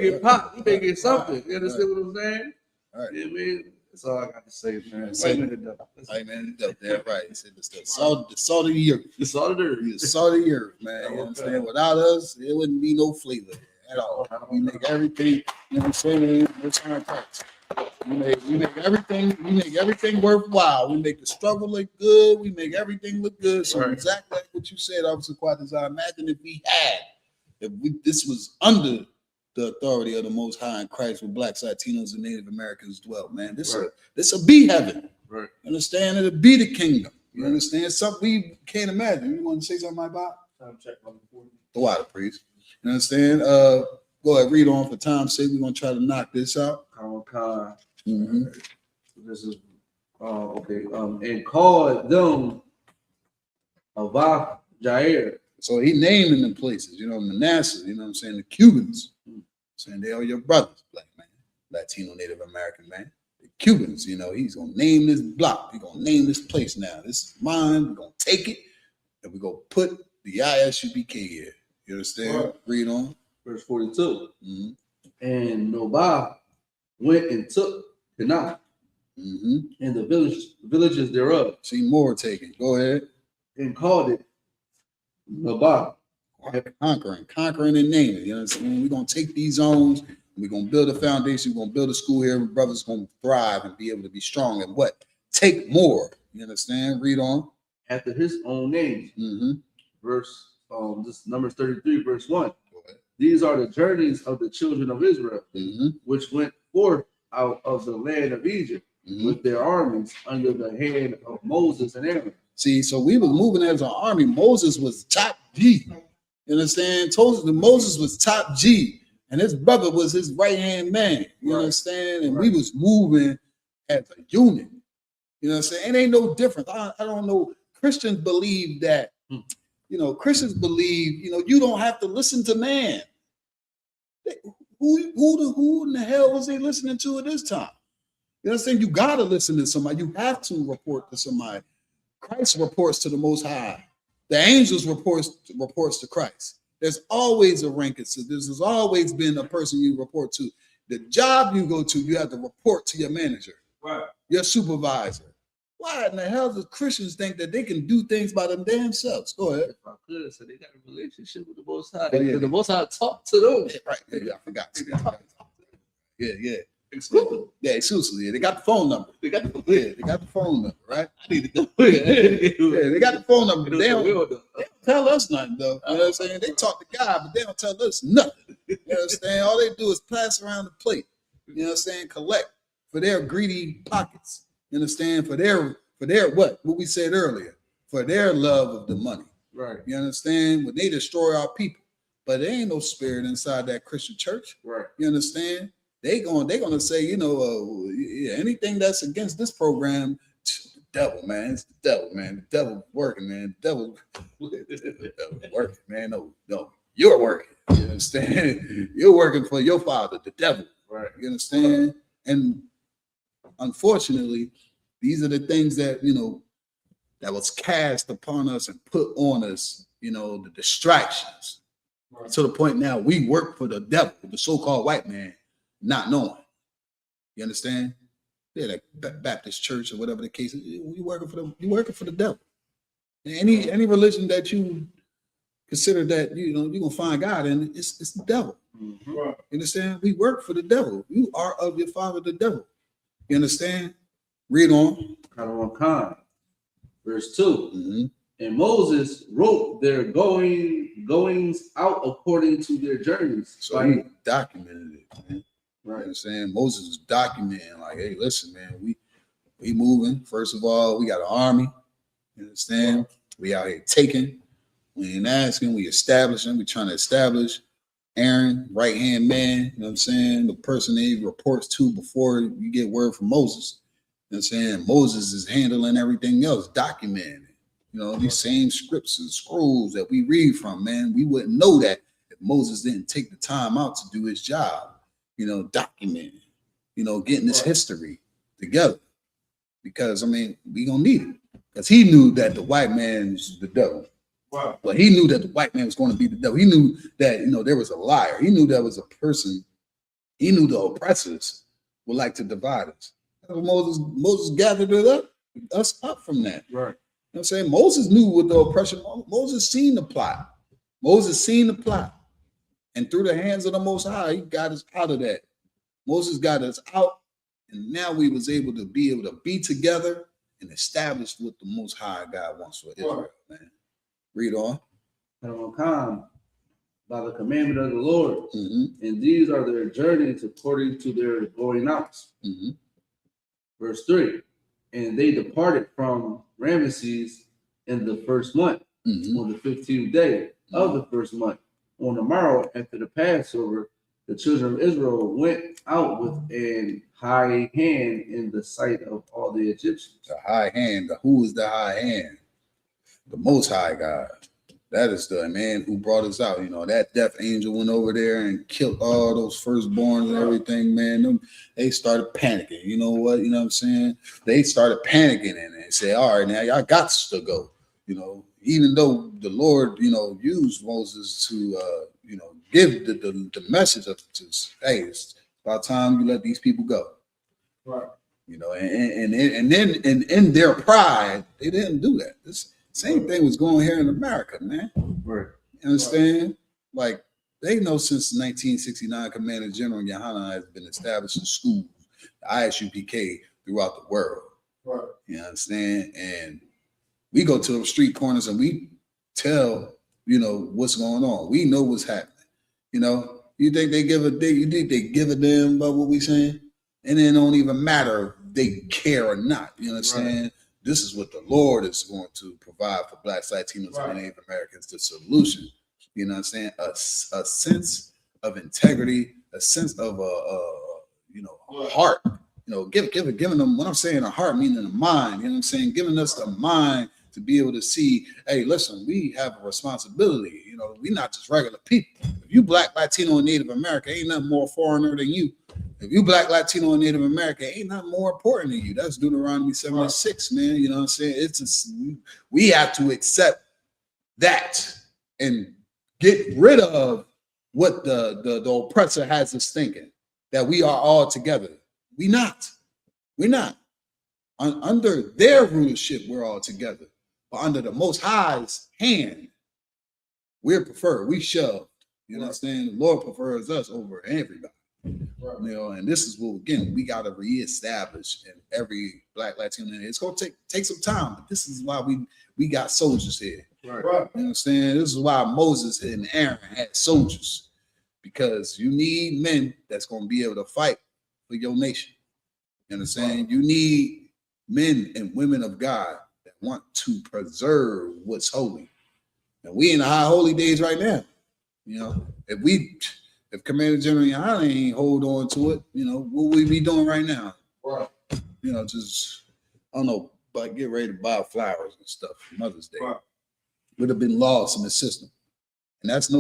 it pop. We make it something. You understand what I'm saying? All right. Yeah, man. That's all I got to say, man. Say- White man the devil. White man, the devil. Yeah, right. He said the salt of the earth. The salt of the earth. The salt of the earth, man. You understand? Without us, there wouldn't be no flavor at all. We make everything, you know what I'm saying? It's our parts. We make everything worthwhile. We make the struggle look good. We make everything look good. So Right. exactly like what you said, Officer Quatters, I imagine if this was under the authority of the Most High in Christ, where blacks, Latinos, and Native Americans dwelt, man. This will be heaven. Right. You understand? It'll be the kingdom. You understand? Something we can't imagine. You want to say something about? Time check on the 40. The water, please. You understand? Go ahead, read on for time's sake. We're gonna try to knock this out. Khan. Mm-hmm. This is okay. And called them Avah Jair. So he naming them places, you know, Manasseh, you know what I'm saying, the Cubans, saying they are your brothers, black man, Latino, Native American man, the Cubans, you know, he's gonna name this block, he's gonna name this place now. This is mine, we're gonna take it, and we're gonna put the I.S.U.P.K. here. You understand? Right. Read on. Verse 42. Mm-hmm. And Nobah went and took Canaan Mm-hmm. and the villages thereof, See more taken. Go ahead. and called it Nobah. Conquering and naming. You know what I'm saying? We're gonna take these zones, and we're gonna build a foundation, we're gonna build a school here, and brothers gonna thrive and be able to be strong and what? Take more. You understand? Read on. After his own name. Mm-hmm. Verse this Numbers 33, verse 1. Go ahead. These are the journeys of the children of Israel, Mm-hmm. which went forth out of the land of Egypt Mm-hmm. with their armies under the hand of Moses and Aaron. See, so we was moving as an army. Moses was top G. You understand? Moses was top G, and his brother was his right-hand man. You Right. understand? And Right. we was moving as a unit. You know what I'm saying? It ain't no different. I don't know. Christians believe that, Christians believe, you don't have to listen to man. Who in the hell was they listening to at this time? You understand? You got to listen to somebody. You have to report to somebody. Christ reports to the Most High. The angels reports to Christ. There's always a ranking system. There's always been a person you report to. The job you go to, you have to report to your manager, Right. your supervisor. Why in the hell do Christians think that they can do things by them damn selves? Go ahead. If I could, so they got a relationship with the Most High. Oh, yeah. The Most High talk to them. Right. Yeah, I forgot. Yeah. Exclusive. Yeah, exclusively. They got the phone number. They got Yeah, they got the phone number, right? I need to go. Yeah, they got the phone number. They don't Will, tell us nothing, though. You know what I'm saying? They talk to God, but they don't tell us nothing. You know what I'm saying? All they do is pass around the plate. You know what I'm saying? Collect for their greedy pockets. You understand? For their what we said earlier, for their love of the money. Right. You understand? When they destroy our people, but there ain't no spirit inside that Christian church. Right. You understand? They're gonna say, anything that's against this program, the devil, man. It's the devil, man. The devil working, man. The devil working, man. No, you're working. You understand? You're working for your father, the devil. Right. You understand? And unfortunately, these are the things that that was cast upon us and put on us. The distractions. Right. To the point now we work for the devil, the so-called white man, not knowing. You understand? Yeah, like Baptist church or whatever the case is. You working for the devil. And any religion that you consider that you're gonna find God in, it's the devil. Mm-hmm. You understand? We work for the devil. You are of your father, the devil. You understand? Read on. Khan. Verse 2. Mm-hmm. And Moses wrote their goings out according to their journeys. So he documented it, man. You know what I'm saying? Moses is documenting, like, hey, listen, man, we moving. First of all, we got an army. You understand? We out here taking. We ain't asking, we establishing. We trying to establish Aaron, right-hand man, you know what I'm saying? The person that he reports to before you get word from Moses. You know what I'm saying? Moses is handling everything else, documenting it. You know, these same scripts and scrolls that we read from, man, we wouldn't know that if Moses didn't take the time out to do his job, you know, documenting, you know, getting this history together. Because, I mean, we gonna need it. Because he knew that the white man's the devil. Wow. But he knew that the white man was going to be the devil. He knew that, you know, there was a liar. He knew there was a person. He knew the oppressors would like to divide us. Moses gathered us up from that. Right. You know what I'm saying? Moses knew what the oppression. Moses seen the plot. Moses seen the plot. And through the hands of the Most High, he got us out of that. Moses got us out. And now we was able to be together and establish what the Most High God wants for Israel, man. Read on. By the commandment of the Lord, and these are their journeys according to their going outs. Verse 3, and they departed from Ramesses in the first month, on the 15th day of the first month. On the morrow after the Passover, the children of Israel went out with an high hand in the sight of all the Egyptians. The high hand. Who is the high hand? The Most High God. That is the man who brought us out. You know, that death angel went over there and killed all those firstborns and everything, man. They started panicking. You know what? You know what I'm saying? They started panicking and they said, all right, now y'all got to go. You know, even though the Lord, you know, used Moses to, you know, give the message of just, hey, it's about time you let these people go. Right. You know, and then in their pride, they didn't do that. This same thing was going here in America, man. Right. You understand? Like, they know since 1969, Commander General YAHANNA has been established in schools, the I.S.U.P.K throughout the world. Right. You understand? And we go to the street corners and we tell, you know, what's going on. We know what's happening. You know, you think they give a damn about what we saying? And it don't even matter if they care or not. You understand? Right. This is what the Lord is going to provide for Blacks, Latinos, and Native Americans, the solution. You know what I'm saying? A sense of integrity, a sense of you know, a heart. You know, giving them, when I'm saying a heart, meaning a mind, you know what I'm saying? Giving us the mind to be able to see, hey, listen, we have a responsibility. You know, we're not just regular people. If you Black, Latino, and Native American, ain't nothing more foreigner than you. If you Black, Latino, and Native American, ain't nothing more important than you. That's Deuteronomy 76, man. You know what I'm saying? We have to accept that and get rid of what the oppressor has us thinking, that we are all together. We're not. Under their rulership, we're all together. But under the Most High's hand, we're preferred. We shoved. You know what I'm saying? The Lord prefers us over everybody. Right. You know, and this is what, again, we got to reestablish in every Black, Latino. It's going to take some time, but this is why we got soldiers here. Right. You know what I'm saying? This is why Moses and Aaron had soldiers, because you need men that's going to be able to fight for your nation. You know what I'm saying? Right. You need men and women of God that want to preserve what's holy. And we in the high holy days right now. You know, if Commander General YAHANNA ain't hold on to it, you know, what we be doing right now? Right. You know, just, I don't know, but get ready to buy flowers and stuff for Mother's Day. Right. Would have been lost in the system. And that's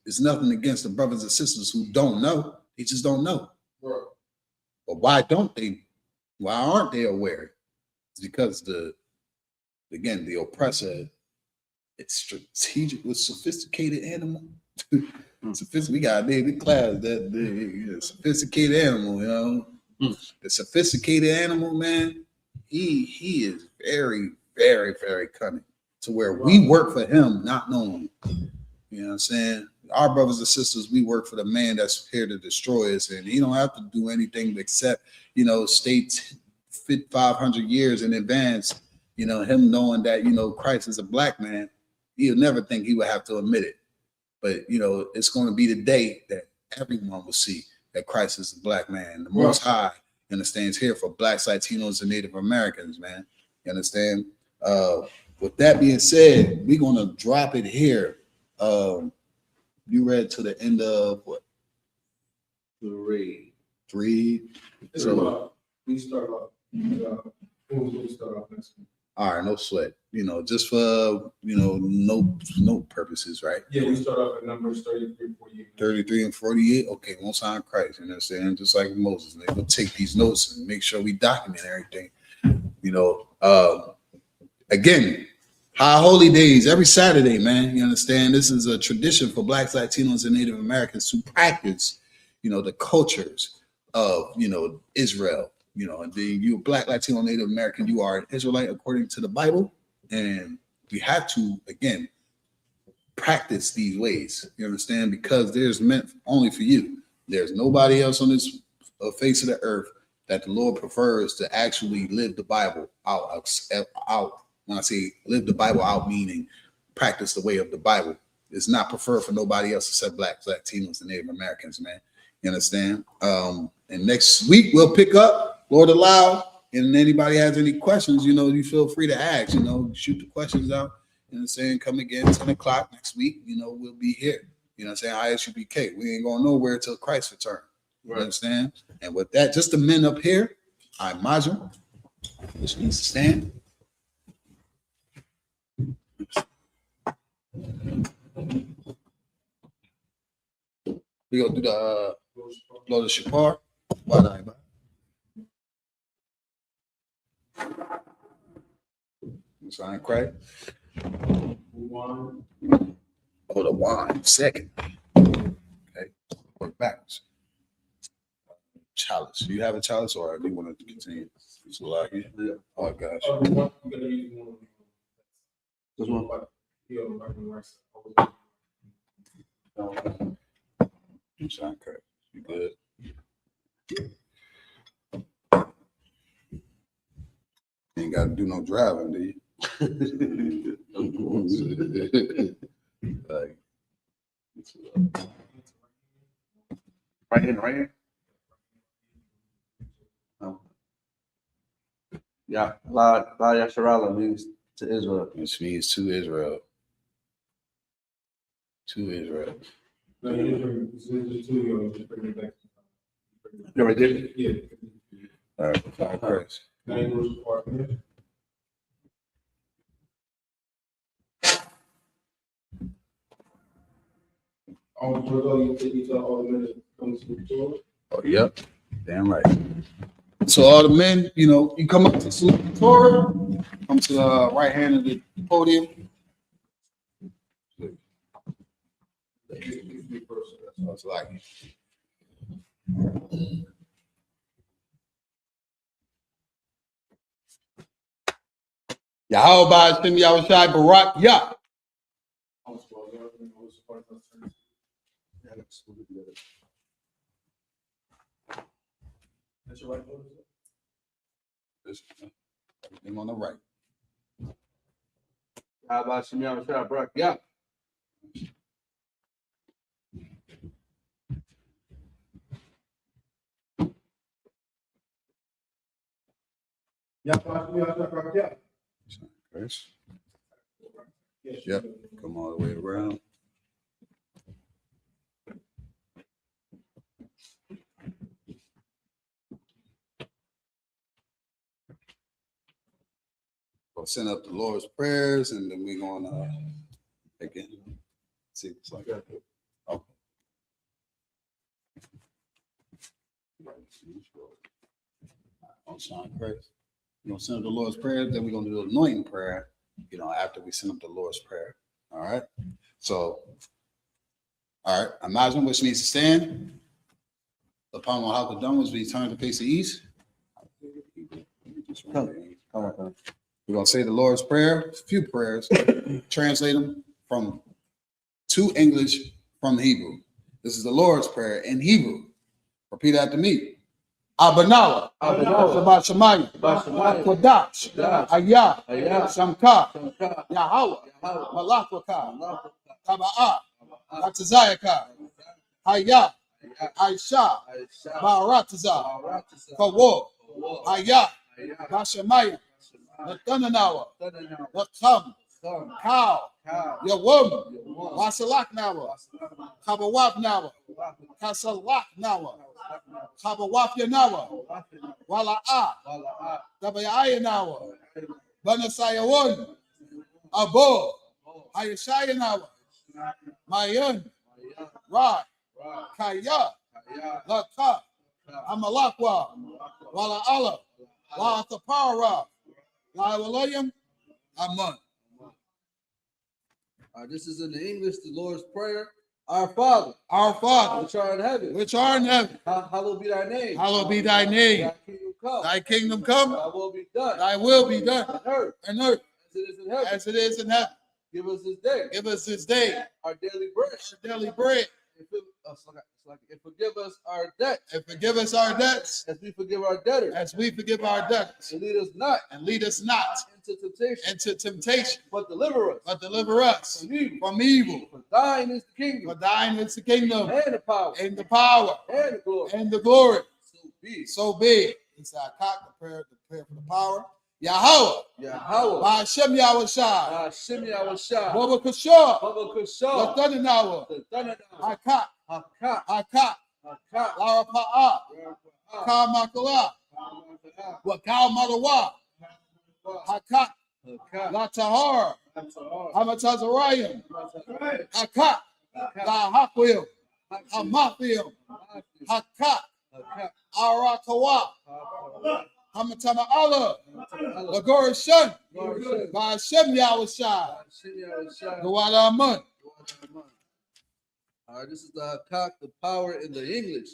it's nothing against the brothers and sisters who don't know. They just don't know. Right. But why aren't they aware? It's because the oppressor, it's strategic with sophisticated animal. We got a baby class that sophisticated animal, you know. The sophisticated animal, man, he is very, very, very cunning to where we work for him, not knowing. You know what I'm saying? Our brothers and sisters, we work for the man that's here to destroy us, and he don't have to do anything except, you know, stay 500 years in advance. You know, him knowing that, you know, Christ is a Black man, he'll never think he would have to admit it. But, you know, it's going to be the day that everyone will see that Christ is a black man. The Most High, you understand, is here for blacks, Latinos, and Native Americans, man. You understand? With that being said, we're gonna drop it here. You read to the end of what? 3. So We start off. We'll start off next week. all right, no sweat. You know, just for no purposes, right? Yeah, we start off at numbers 33, 48. 33 and 48. Okay, Most High Christ. You know what I'm saying? Just like Moses, they will take these notes and make sure we document everything. You know, again, high holy days every Saturday, man. You understand? This is a tradition for blacks, Latinos, and Native Americans to practice, the cultures of, Israel. And then you black, Latino, Native American, you are an Israelite according to the Bible. And we have to, again, practice these ways. You understand? Because there's meant only for you. There's nobody else on this face of the earth that the Lord prefers to actually live the Bible out. When I say live the Bible out, meaning practice the way of the Bible. It's not preferred for nobody else except blacks, Latinos, and Native Americans, man. You understand? And next week we'll pick up, Lord allow. And anybody has any questions, you feel free to ask. Shoot the questions out. Come again 10 o'clock next week. We'll be here. I.S.U.P.K. We ain't going nowhere till Christ return. You understand? And with that, just the men up here, I'm Major, which needs to stand. We gonna do the blow the shofar. Sign Christ. Oh, the wine. Second. Okay. Work backwards. Chalice. Do you have a chalice, or do you want to continue? So like, yeah. Oh gosh. This one. Sign Christ. You good? You ain't got to do no driving, do you? Like, Right here. Yeah, SHALAM means to Israel. which means to Israel. To Israel. No, you just bring it back. You already did it? Yeah. All right. Sign Christ. Now you go to the part. Oh, yep. Damn right. So all the men, you come up to salute the Torah, come to the right hand of the podium. That's like Yahweh Shem Yahushai Barak Yah. That's your right. Everything on the right. How about Shem Yahushai Barak? Yeah. Chris. Yep. Come all the way around. We'll send up the Lord's prayers, and then we're going to again see what's like. Oh. On Sean Christ. We're gonna send up the Lord's prayer, then we're gonna do the anointing prayer, after we send up the Lord's prayer. All right. So, all right, imagine which needs to stand. Upon what Haka done was we turn to face the east. Come on. We're gonna say the Lord's Prayer, a few prayers, translate them to English from Hebrew. This is the Lord's Prayer in Hebrew. Repeat after me. Abanawa, Shabbat Shemayim, Kodash, Ayah, Shamka, Yahweh, Malachaka, Taba'ah, Atazayaka, Hayah, I.S.U.P.K, Barataza, Kawo, Hayah, Bashamaya, Latananawa, Latam, Cow, Yawum, Wasalak Nawa, Kabawap Nawa, Kasalak Nawa, Kabawap Yanawa, Wala'a, Dabayaya Nawa, Banasayawun, Abo, Hayashaya Nawa, Mayan, Ra, Kaya, Laka, Amalakwa, Wala Allah, La Tapara, La Walayam, Aman. This is in the English, the Lord's Prayer. Our Father, which art in heaven, hallowed be thy name. Hallowed be thy name. Thy kingdom come. Thy kingdom come. Thy will be done. Thy will be done. On On earth as it is in heaven. as it is in heaven. Give us this day. Give us this day Our daily bread. our daily bread. And forgive us our debts. And forgive us our debts As we forgive our debtors. as we forgive our debtors. And lead us not into temptation. But deliver us from evil. From evil. For thine is the kingdom. For thine is the kingdom And the power. and the power And the glory. and the glory. So be it. So be it. It's our cock, the prayer for the power. Yahweh. Yahweh. Hashem Yahushua. Hashem Yahushua. Baba Kashor. Baba Kushah. Lathananawa. The Thanadah. Hakak. Hakak. Hakak. Hakak. Lara Pa'a. Kamakala. Wakal Madawa. Hakak. Hakak. Latahar. Hakak. Hamatazarayim. Hakak. La Hakwil. Hamathil. Hakak. Hakak. Arakawa. Hamatana Allah. Lagorishan. By Hashem Yahushua. Hashem Yahushua. Gawala Amun. All right, this is the Hakak, the power in the English.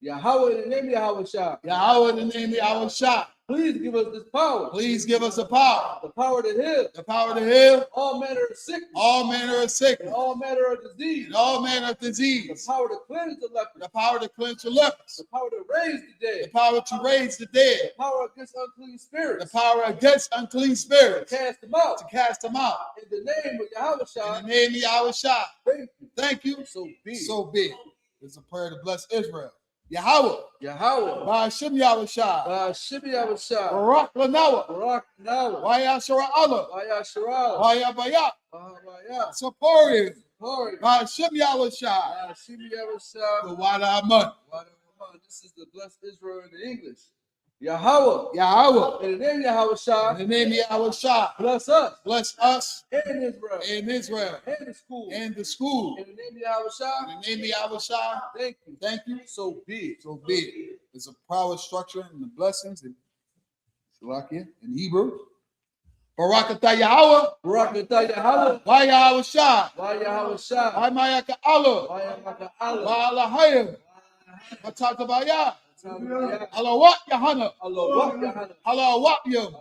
Yahweh, in the name of Yahushua. Yahweh, in the name of Yahushua. Please give us this power. Please give us the power. The power to heal. The power to heal All manner of sickness. all manner of And sickness. all manner of disease. And all manner of The disease. power to cleanse the leper. The power to cleanse the lepers. The power to raise the The dead. power to raise the dead. The power against unclean The spirits. power against unclean To spirits. cast them out. To cast them out. In the name of Yahushua. In the name of Yahushua. Thank you. Thank you. So be it. So be it. It's a prayer to bless Israel. Yahweh. Yahweh. By Hashem Yahushua. Hashem Yahushua. Barak Lanawa. Barak Nawa. Wayashara Allah. Wayashara. Wayabayat. Wahawaya. Saporium. Glory. By Hashem Yahushua. Hashem Yahushua. Gawala Amun. This is the blessed Israel in the English. Yahweh. Yahweh. In the name of In Yahushua. the name of Yahushua. Bless us. Bless us And Israel. in Israel And the school. and the school. In the name of Yahushua. In the name of Yahushua. Thank you. Thank you. So be it. So be it. It's a power structure and the blessings in Shalakia in Hebrew. Barakatah Yahweh. Barakatah Yahweh. By Yahushua. Yahushua. By Mayaka Allah. Yahweh. By Allahayim. Matatabaya. Alawat Yahanna. Allah. Alawat Yum.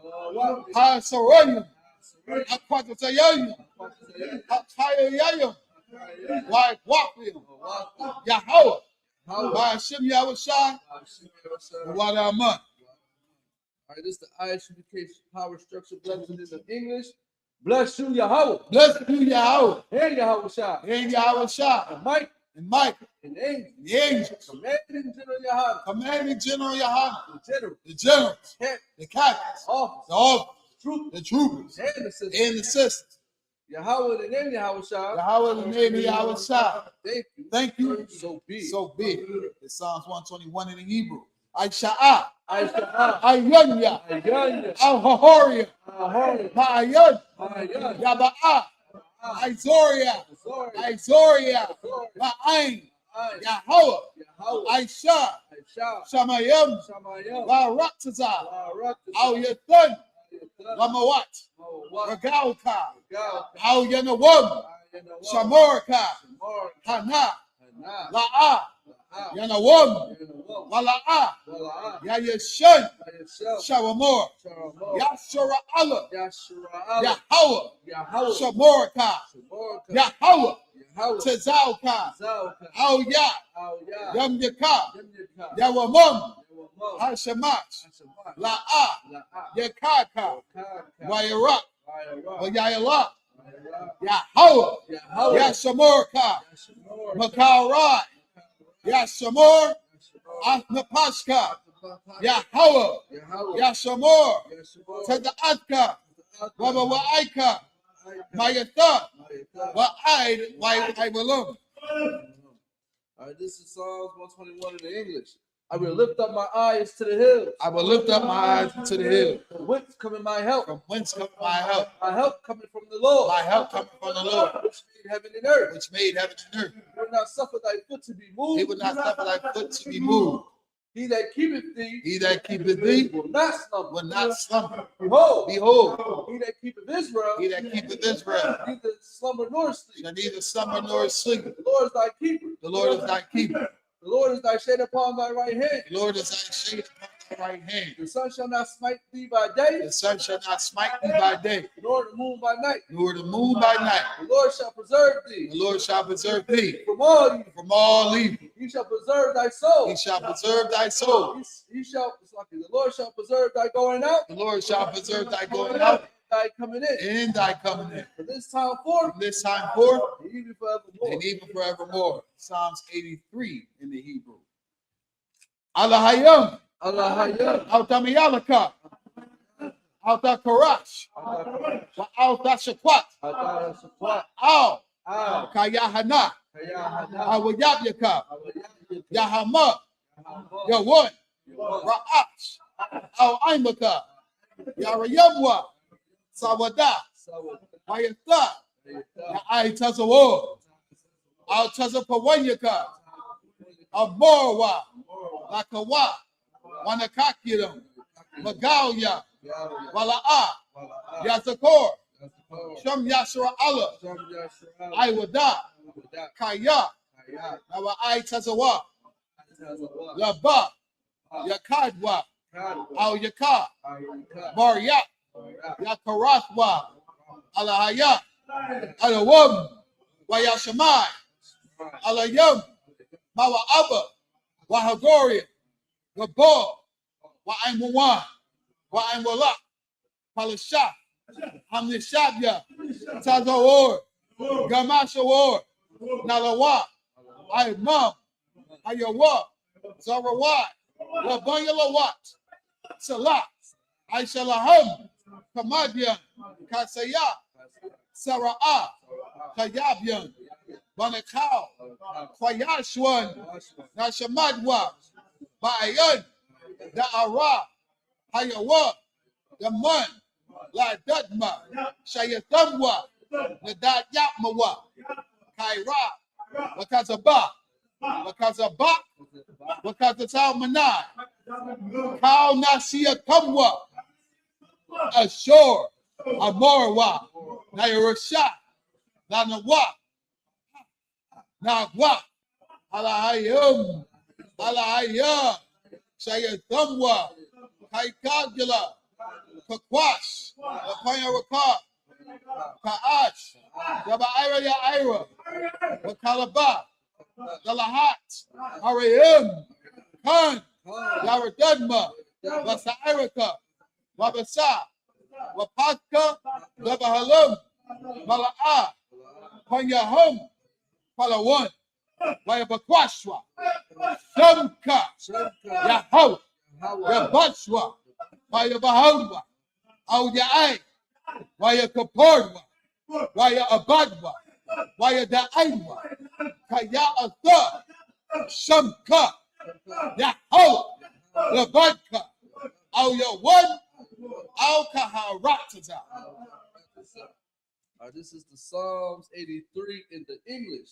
Ha Sarayim. Akwatayayim. Hatayayim. Why Wapim. Yahweh. By Hashem Yahushua. Wadaman. All right, this is the I.S.U.P.K power structure blessing in the English. Bless you, Yahweh. Bless you, Yahweh. And Yahushua. And Yahushua. And Mike. And Mike. And angels. The angels. Commanding General YAHANNA. Commanding General YAHANNA. The general. The generals. Captain. The captains. Officer. The officers. Troop. The troopers. And the sisters. And the sisters. Yahweh, in the name of Yahushua. Yahweh, in the name of Yahushua. Thank you. Thank you. So be it. So be it. It's Psalms 121 in the Hebrew. I-Sha'ah. I.S.U.P.K. Ayunya. Ayunya. Al-Hahoria. Ahori. Ma'ayun. Ayun. Yaba'ah. Izoria. Sorry. Izoria. Sorry. Ma'ain. Ay. Yahweh. Yahweh. Aisha. Aisha. Shamayim. Shamayim. La-Raktaza. Barak. Al-Yathan. Lamawat. What? Ragalka. God. Al-Yanawam. Shamorka. Hana. La'ah. Yanawam. Wala'ah. Yayashan. Shawamor. Yashura Allah. Yahweh. Shamorka. Yahweh. Tazalka. Al Ya. Yam Yaka. Yawamum. Hashemach. La'ah. Yakaka. Wayarak. Wayayalak. Yahweh. Yashamorka. Makarai. Yashamor, Atnapashka, Yahweh, Yashamor, Tadaatka, Wabawaika, Mayatha, Wa'aid, All right, this is Psalms 121 in the English. I will lift up my eyes to the hills. I will lift up my eyes to the hill. From whence cometh my help? From whence cometh my help? My help coming from the Lord. My help coming from the Lord, Which made heaven and earth. which made heaven and earth. He will not suffer thy foot to be moved. He would not suffer thy foot to be moved. He that keepeth thee He that keepeth thee will not slumber. will not slumber. Behold, Behold, he that keepeth Israel he that keepeth Israel neither slumber nor sleep. shall neither slumber nor sleep. The Lord is thy keeper. The Lord is thy keeper. The Lord is thy shade upon thy right hand. The Lord is thy shade upon thy right hand. The sun shall not smite thee by day, The sun shall not smite thee by day, nor the moon by night. nor the moon by night. The Lord shall preserve thee The Lord shall preserve thee from all evil. from all evil. He shall preserve thy soul. He shall preserve thy soul. He shall, the Lord shall preserve thy going out, The Lord shall preserve thy going out thy coming in. and thy coming in. From this time forth, From this time forth and even forevermore. and even forevermore. Psalms 83 in the Hebrew. Allahayam, Allah Hayyam. Alta Miyalaka, Alta Karash, Alta Shakwat, Allah Shakwat. Al Al. Kayahana, Yahanna. Awayabyaka, Yahama, Yawan, Ra'ash, Al Aimaka, Yarayamwa, Sawada, Mayatha, Ya'ai Tazawo, Al Tazapawanyaka, Amorwa, Lakawa, Wanakakiram, Magalia, Wala'a, Yazakor, Sham Yashra Allah, Iwada, Kaya, Nawa'ai Tazawa, Laba, Yakadwa, Al Yaka, Marya, Yakarathwa, Alahaya, Alawam, Wayashamai, Alayam, Mawa Abba, Wahagoria, Gabor, Wa'aimwan, Wa'aimwala, Palasha, Hamnishabya, Tazawor, Gamashawor, Nalawa, Aimam, Ayawa, Zarawai, Labanyalawat, Salah, Aishalaham, Kamadian, Kasaya, Sara'a, Kayabyan, Banakau, Kwayashwan, Nashamadwa, Ba'ayan, Da'ara, Hayawa, Daman, La Dudma, Shayatamwa, Nadat Yapmawa, Kaira, Wakazaba, Wakazaba, Wakazata Kau Nasia Kamwa, Ashore, Amorwa, Nairasha, Nanawa, Nagwa, Alahayum, Alahaya, Shayatamwa, Kaikagula, Kakwash, Lapayaraka, Kaash, Yabaira Yaira, Wakalaba, Dalahat, Arayim, Khan, Yaradadma, Vasairaka, Wabasa, Wapatka, Labahalam, Mala'a, Panyahum, Palawan, Wayabakwashwa, Shamka, Yahaw, Yabachwa, Wayabahawa, Auyai, Wayakapordwa, Wayabadwa, Wayadaaiwa, Kaya Atha, Shamka, Yahaw, Labadka, Auyawan, Al-Kaharataza. This is the Psalms 83 in the English.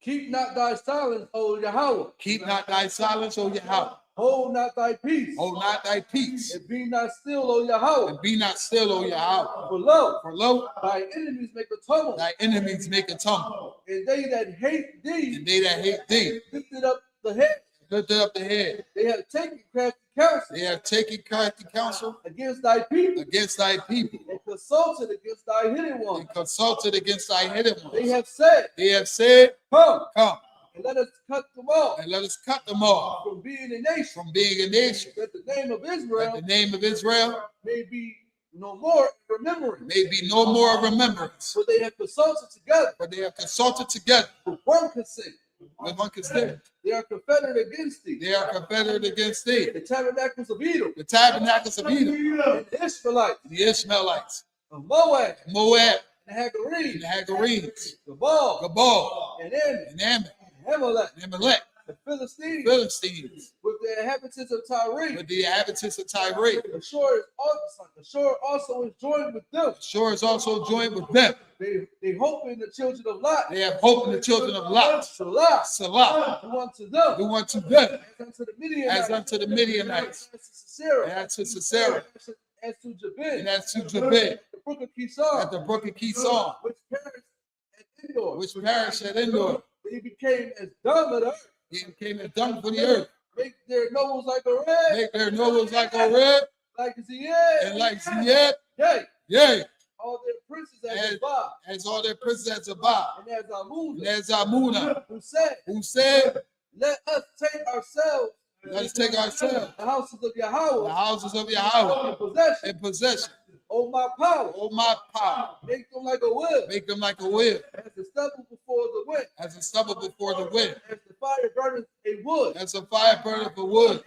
Keep not thy silence, O Yahweh. Keep not thy silence, O Yahweh. Hold not thy peace. Hold not thy peace. And be not still, O Yahweh. And be not still, O Yahweh. For lo, lo, thy enemies make a tumult. Thy enemies make a tumult. And they that hate thee, And they that hate thee, lifted up the head. Lifted up the head. They have taken crafty counsel. They have taken crafty counsel against thy people. Against thy people. And consulted against thy hidden one. And consulted against thy hidden ones. They have said. They have said. Come. Come. And let us cut them off. And let us cut them off. From being a nation. From being a nation. That the name of Israel. That the name of Israel. May be no more remembrance. May be no more remembrance. For they have consulted together. For they have consulted together. With one consent. When one consider, they are confederate against thee. they are confederate against thee. The tabernacles of Edom, The tabernacles of Edom, and the Israelites, the Ishmaelites, of Moab, Moab, and the and Hagarenes, the Hagarenes, Gabal, Gabal, and Ammon, and Ammon, and Amalek, and Amalek, the Philistines, Philistines, with the inhabitants of Tyre. with the inhabitants of Tyre. The shore also is joined with them. The shore is also joined with them. They hope in the children of Lot. They have hope in the children of Lot. Salah, Salah, do unto them, do unto them, as unto the Midianites, as unto the Midianites, as to Sisera, and to Sisera, as to Jabin, and as to Jabin, the brook of Kishon, at the brook of Kishon, which perished at Endor. which perished at Endor. They became as dung of the earth. He became a dung for the earth. Make their nobles like a red, Make their nobles like Oreb, like Ziad, and like Ziad, yea, yea, all their princes as And- Zabah, as all their princes at Zabah, and as and Amunah, as Amunah, who said, let Let us take ourselves ourselves the houses of the Yahweh houses of Yahweh in possession. in possession. Oh, my power, Oh, my power, make them like a will, make them like a wheel, as the stubble before the wind, as a stubble before the wind, as the fire burneth a wood, as a fire burneth for wood,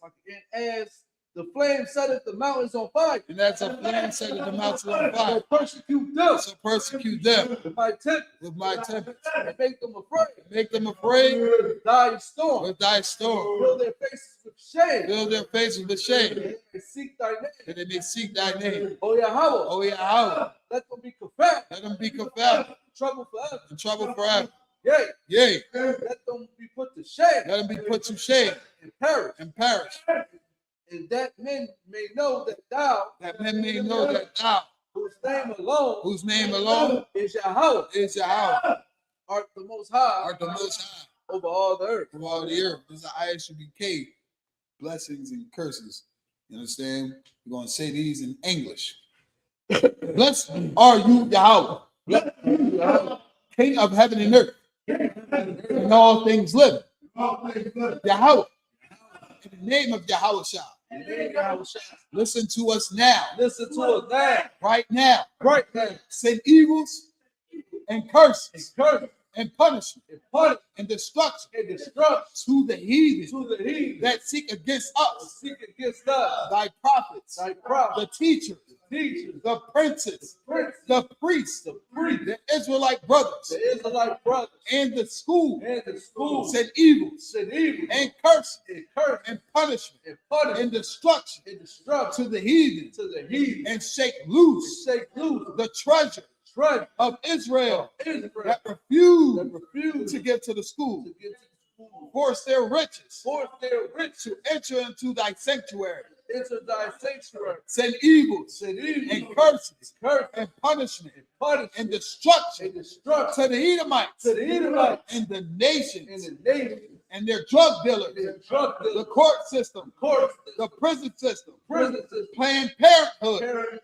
and as the flame setteth the mountains on fire. and as a flame set the mountains on So fire. persecute them So persecute them with my tempest, with my tempest, and make them afraid. make them afraid Thy storm, with thy storm, fill their faces with shame, fill their faces with shame, and seek thy name. that they may seek thy name. O Yahweh, O Yahweh, let them be confounded, let them be confounded, trouble forever. in trouble forever. Yea, Yea, let them be put to shame let them be put to shame and perish, and perish, and that men may know that thou, that men may know that thou, whose name alone whose name alone is Yahweh, is Yahweh, art the most high art the most high over all the earth. of all the earth. This is I.S.U.P.K, blessings and curses. You understand? We're going to say these in English. Blessed are you, Yahweh, King of heaven and earth, and all things living. Yahweh, in the name of Yahweh Shah, listen to us now, Listen to us now, right now. right now, Send evils and curses curse and punishment and punish and destruction and destruction to the heathen to the heathen that seek against us, seek against us, thy prophets, thy the prophets, teachers, teachers, the princes, princes, the priests, the priests, the Israelite brothers, the Israelite brothers, and the school. and the schools, Send evils and evil, and curses and curse, and punishment and punish, and destruction and destruction to the heathen, to the heathen, and shake and loose shake loose the treasure treasure of Israel of Israel that that refuse refuse to give to the school. to give to the school, Force their riches force their rich to enter into thy sanctuary. into thy sanctuary, Send evils send evil, and curses curse, and punishment and punish, and destruction and destruction to the Edomites to the Edomites and the and nations the nation, and their drug dealers, and the drug the dealers, court system, courts, the prison system, prison system, Planned Parenthood,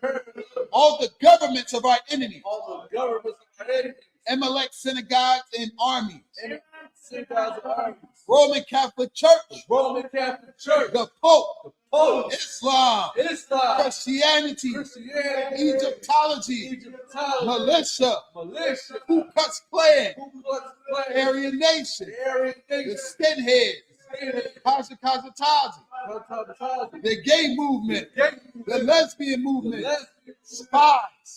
all the governments of our enemy, all the governments of our enemies, Amalek synagogues and armies, and synagogues of armies, Roman Catholic Church, Roman Catholic Church, the Pope, Pope, Islam, Islam, Christianity, Christianity, Egyptology, Egyptology, militia, militia, Ku Klux Klan, Ku Klux Klan, Aryan Nation, Aryan the Nation, skinheads, Kazakazatazi, the gay movement, the lesbian movement, spies,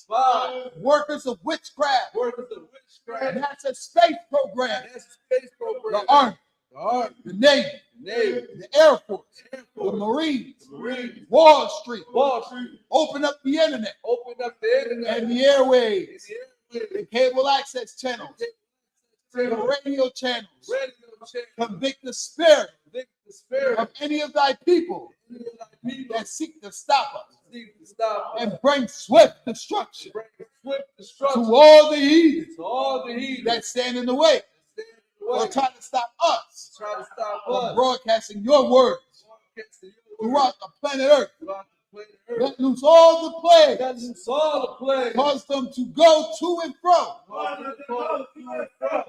workers of witchcraft, workers of witchcraft, NASA space program, that's a space program, the Army, the Army, the Navy, Navy, the Air Force, Air the Force, Marines, Marines, Wall Street, Wall Street, open up the internet open up the internet, and the airways, and the cable access channels, the radio channels, radio channel, convict the spirit convict the spirit of any of thy people of thy people that seek to stop us seek to stop us, and bring swift destruction bring swift to destruction all the heathens to all the heathen that stand in the way that stand in the or way, try to stop us try to stop from us broadcasting your words against the throughout the planet Earth. throughout the planet Earth. Let loose all the plagues, That is all the plagues. cause them to go to and fro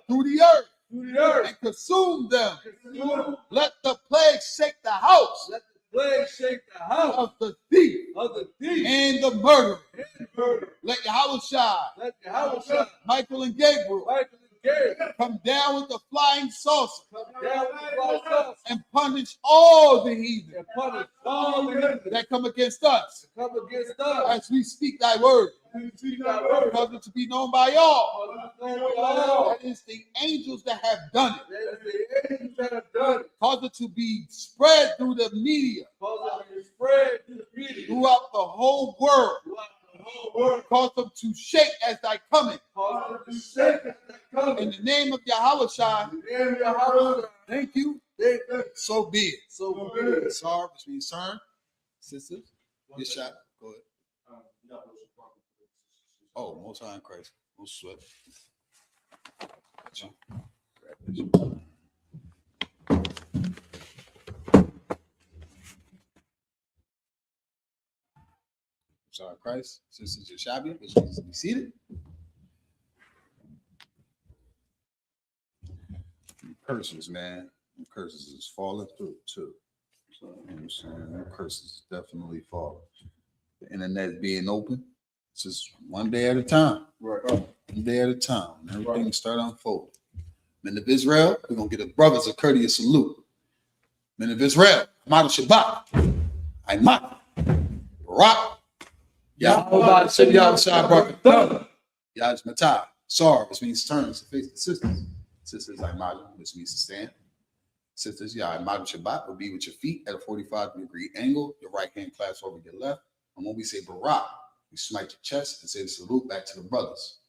through the earth Through the earth. and consume them. Let Let the plague shake the house the plague shake the house of the thief of the thief and the murderer. and the murderer. Let Yahweh Shai, Let the house shine. Michael and Gabriel, Michael and Come down with the flying saucer Come down with the flying saucer and punish all the heathen and punish all the heathen that come against us come against us. as we speak thy word. We speak thy word. Cause it to be known by all. That That is the angels that have done it. is the angels that have done it. Cause it to be spread through the media Cause it to spread to the media throughout the whole world. throughout the whole world. Cause them to shake as thy coming. Cause them to shake as they come. In the name of Yahawashi, In the name of Yahweh, thank you. they think So be it. so good. Sorry, which means turn. Sisters, get shot. Go ahead. Oh, most high in Christ. No sweat. Sorry, Christ. Sisters Yashabia, which means to be seated. Curses, man. Curses is falling through too. So, you know what I'm saying? Curses definitely falling. The internet being open. It's just one day at a time. Right. One day at a time. And everything start unfolding. Men of Israel, we're gonna get the brothers a courteous salute. Men of Israel, Model Shabbat. I Rock. Yahweh Shabbat. Yaj Matah. Sar, which means turns to face the sisters. Sisters Imagine, which means to stand. Sisters, Imagine Shabbat will be with your feet at a 45-degree angle, your right hand clasped over your left. And when we say Barak, we smite your chest and say the salute back to the brothers.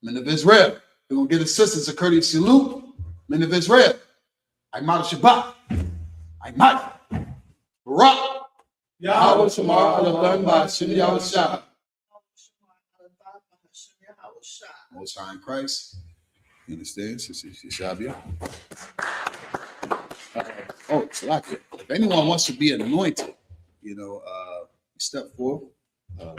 Men of Israel, we're going to give the sisters a courteous salute. Men of Israel, Imagine Shabbat. Imagine Barak. Yahweh Shamar Aladun by Hashem Yahushua. Most High in Christ. You understand? Shabia. Oh, Salaki. If anyone wants to be anointed, step forward.